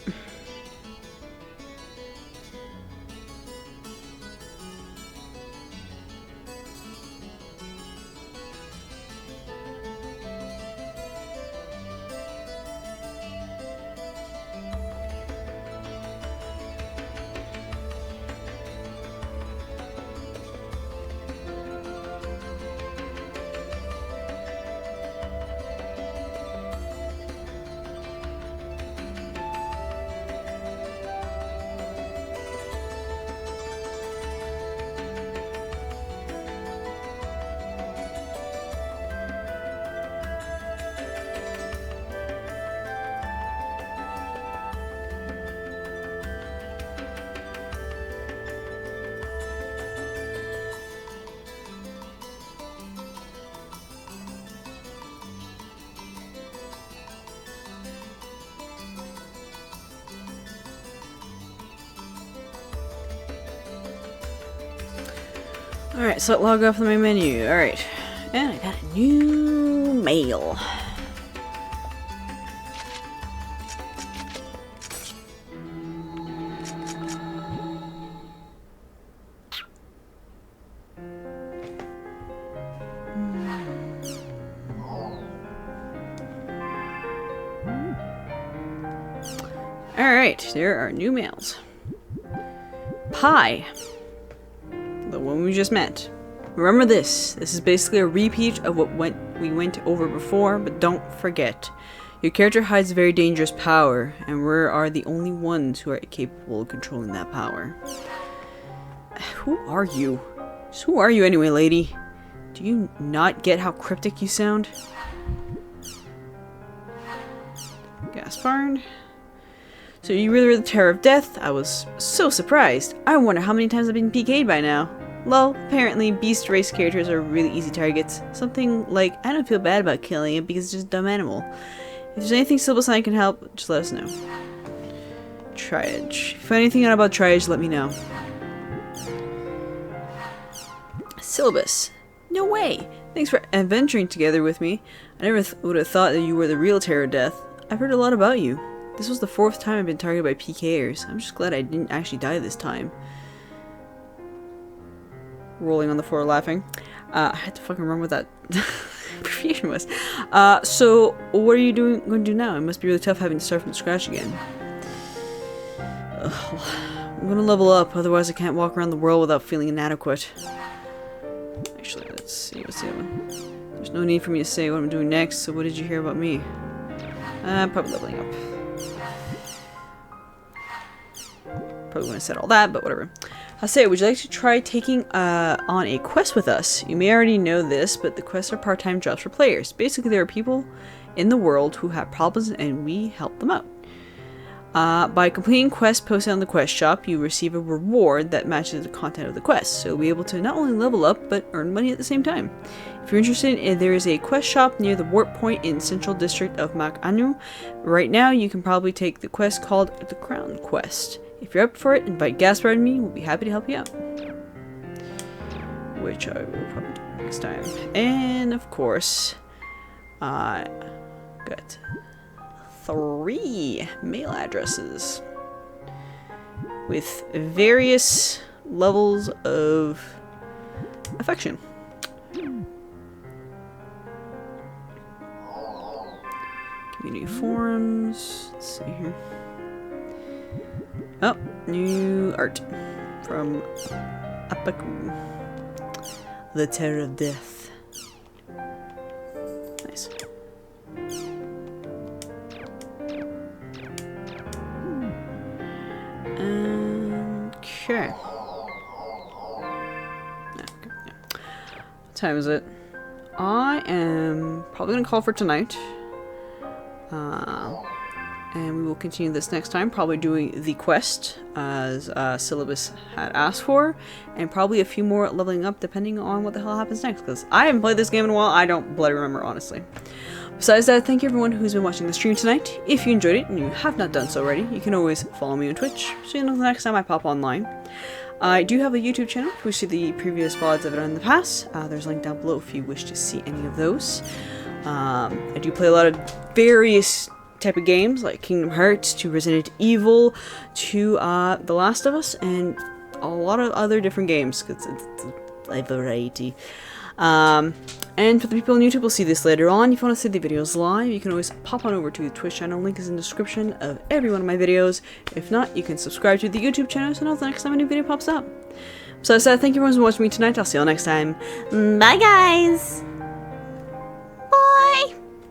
Alright, so log off the main menu. Alright. And I got a new mail. Alright, there are new mails. Pie. The one we just met. Remember this. This is basically a repeat of what we went over before, but don't forget. Your character hides a very dangerous power, and we are the only ones who are capable of controlling that power. Who are you? Just who are you anyway, lady? Do you not get how cryptic you sound? Gaspard. So you really were the terror of death? I was so surprised. I wonder how many times I've been PK'd by now. Lol, apparently beast race characters are really easy targets. Something like, I don't feel bad about killing it because it's just a dumb animal. If there's anything Silver Sign can help, just let us know. Triage. If you find anything out about Triage, let me know. Syllabus. No way! Thanks for adventuring together with me. I never would have thought that you were the real Terror of Death. I've heard a lot about you. This was the 4th time I've been targeted by PKers. I'm just glad I didn't actually die this time. Rolling on the floor laughing. I had to fucking remember what that abbreviation was. So what are you going to do now? It must be really tough having to start from scratch again. Ugh, I'm gonna level up, otherwise I can't walk around the world without feeling inadequate. Actually, let's see what's the other one. There's no need for me to say what I'm doing next, so what did you hear about me? Probably leveling up. Probably wouldn't have said all that, but whatever. Haseo, would you like to try taking on a quest with us? You may already know this, but the quests are part-time jobs for players. Basically, there are people in the world who have problems and we help them out. By completing quests posted on the quest shop, you receive a reward that matches the content of the quest, so you'll be able to not only level up, but earn money at the same time. If you're interested, there is a quest shop near the warp point in Central District of Mak Anu. Right now, you can probably take the quest called the Crown Quest. If you're up for it, invite Gaspard and me, we'll be happy to help you out. Which I will probably do next time. And, of course, got 3 mail addresses with various levels of affection. Community forums. Let's see here. Oh, new art from Apaku. The Terror of Death. Nice. Okay. What time is it? I am probably going to call for tonight. And we will continue this next time, probably doing the quest as Syllabus had asked for, and probably a few more leveling up depending on what the hell happens next, because I haven't played this game in a while. I don't bloody remember, honestly. Besides that, thank you everyone who's been watching the stream tonight. If you enjoyed it and you have not done so already, you can always follow me on Twitch, so you know the next time I pop online. I do have a YouTube channel, if you see the previous VODs I've done in the past. There's a link down below if you wish to see any of those. I do play a lot of various type of games, like Kingdom Hearts, to Resident Evil, to The Last of Us, and a lot of other different games, because it's a variety. And for the people on YouTube, we'll see this later on. If you want to see the videos live, you can always pop on over to the Twitch channel. Link is in the description of every one of my videos. If not, you can subscribe to the YouTube channel so you know the next time a new video pops up. So I said, thank you everyone for watching me tonight. I'll see you all next time. Bye guys!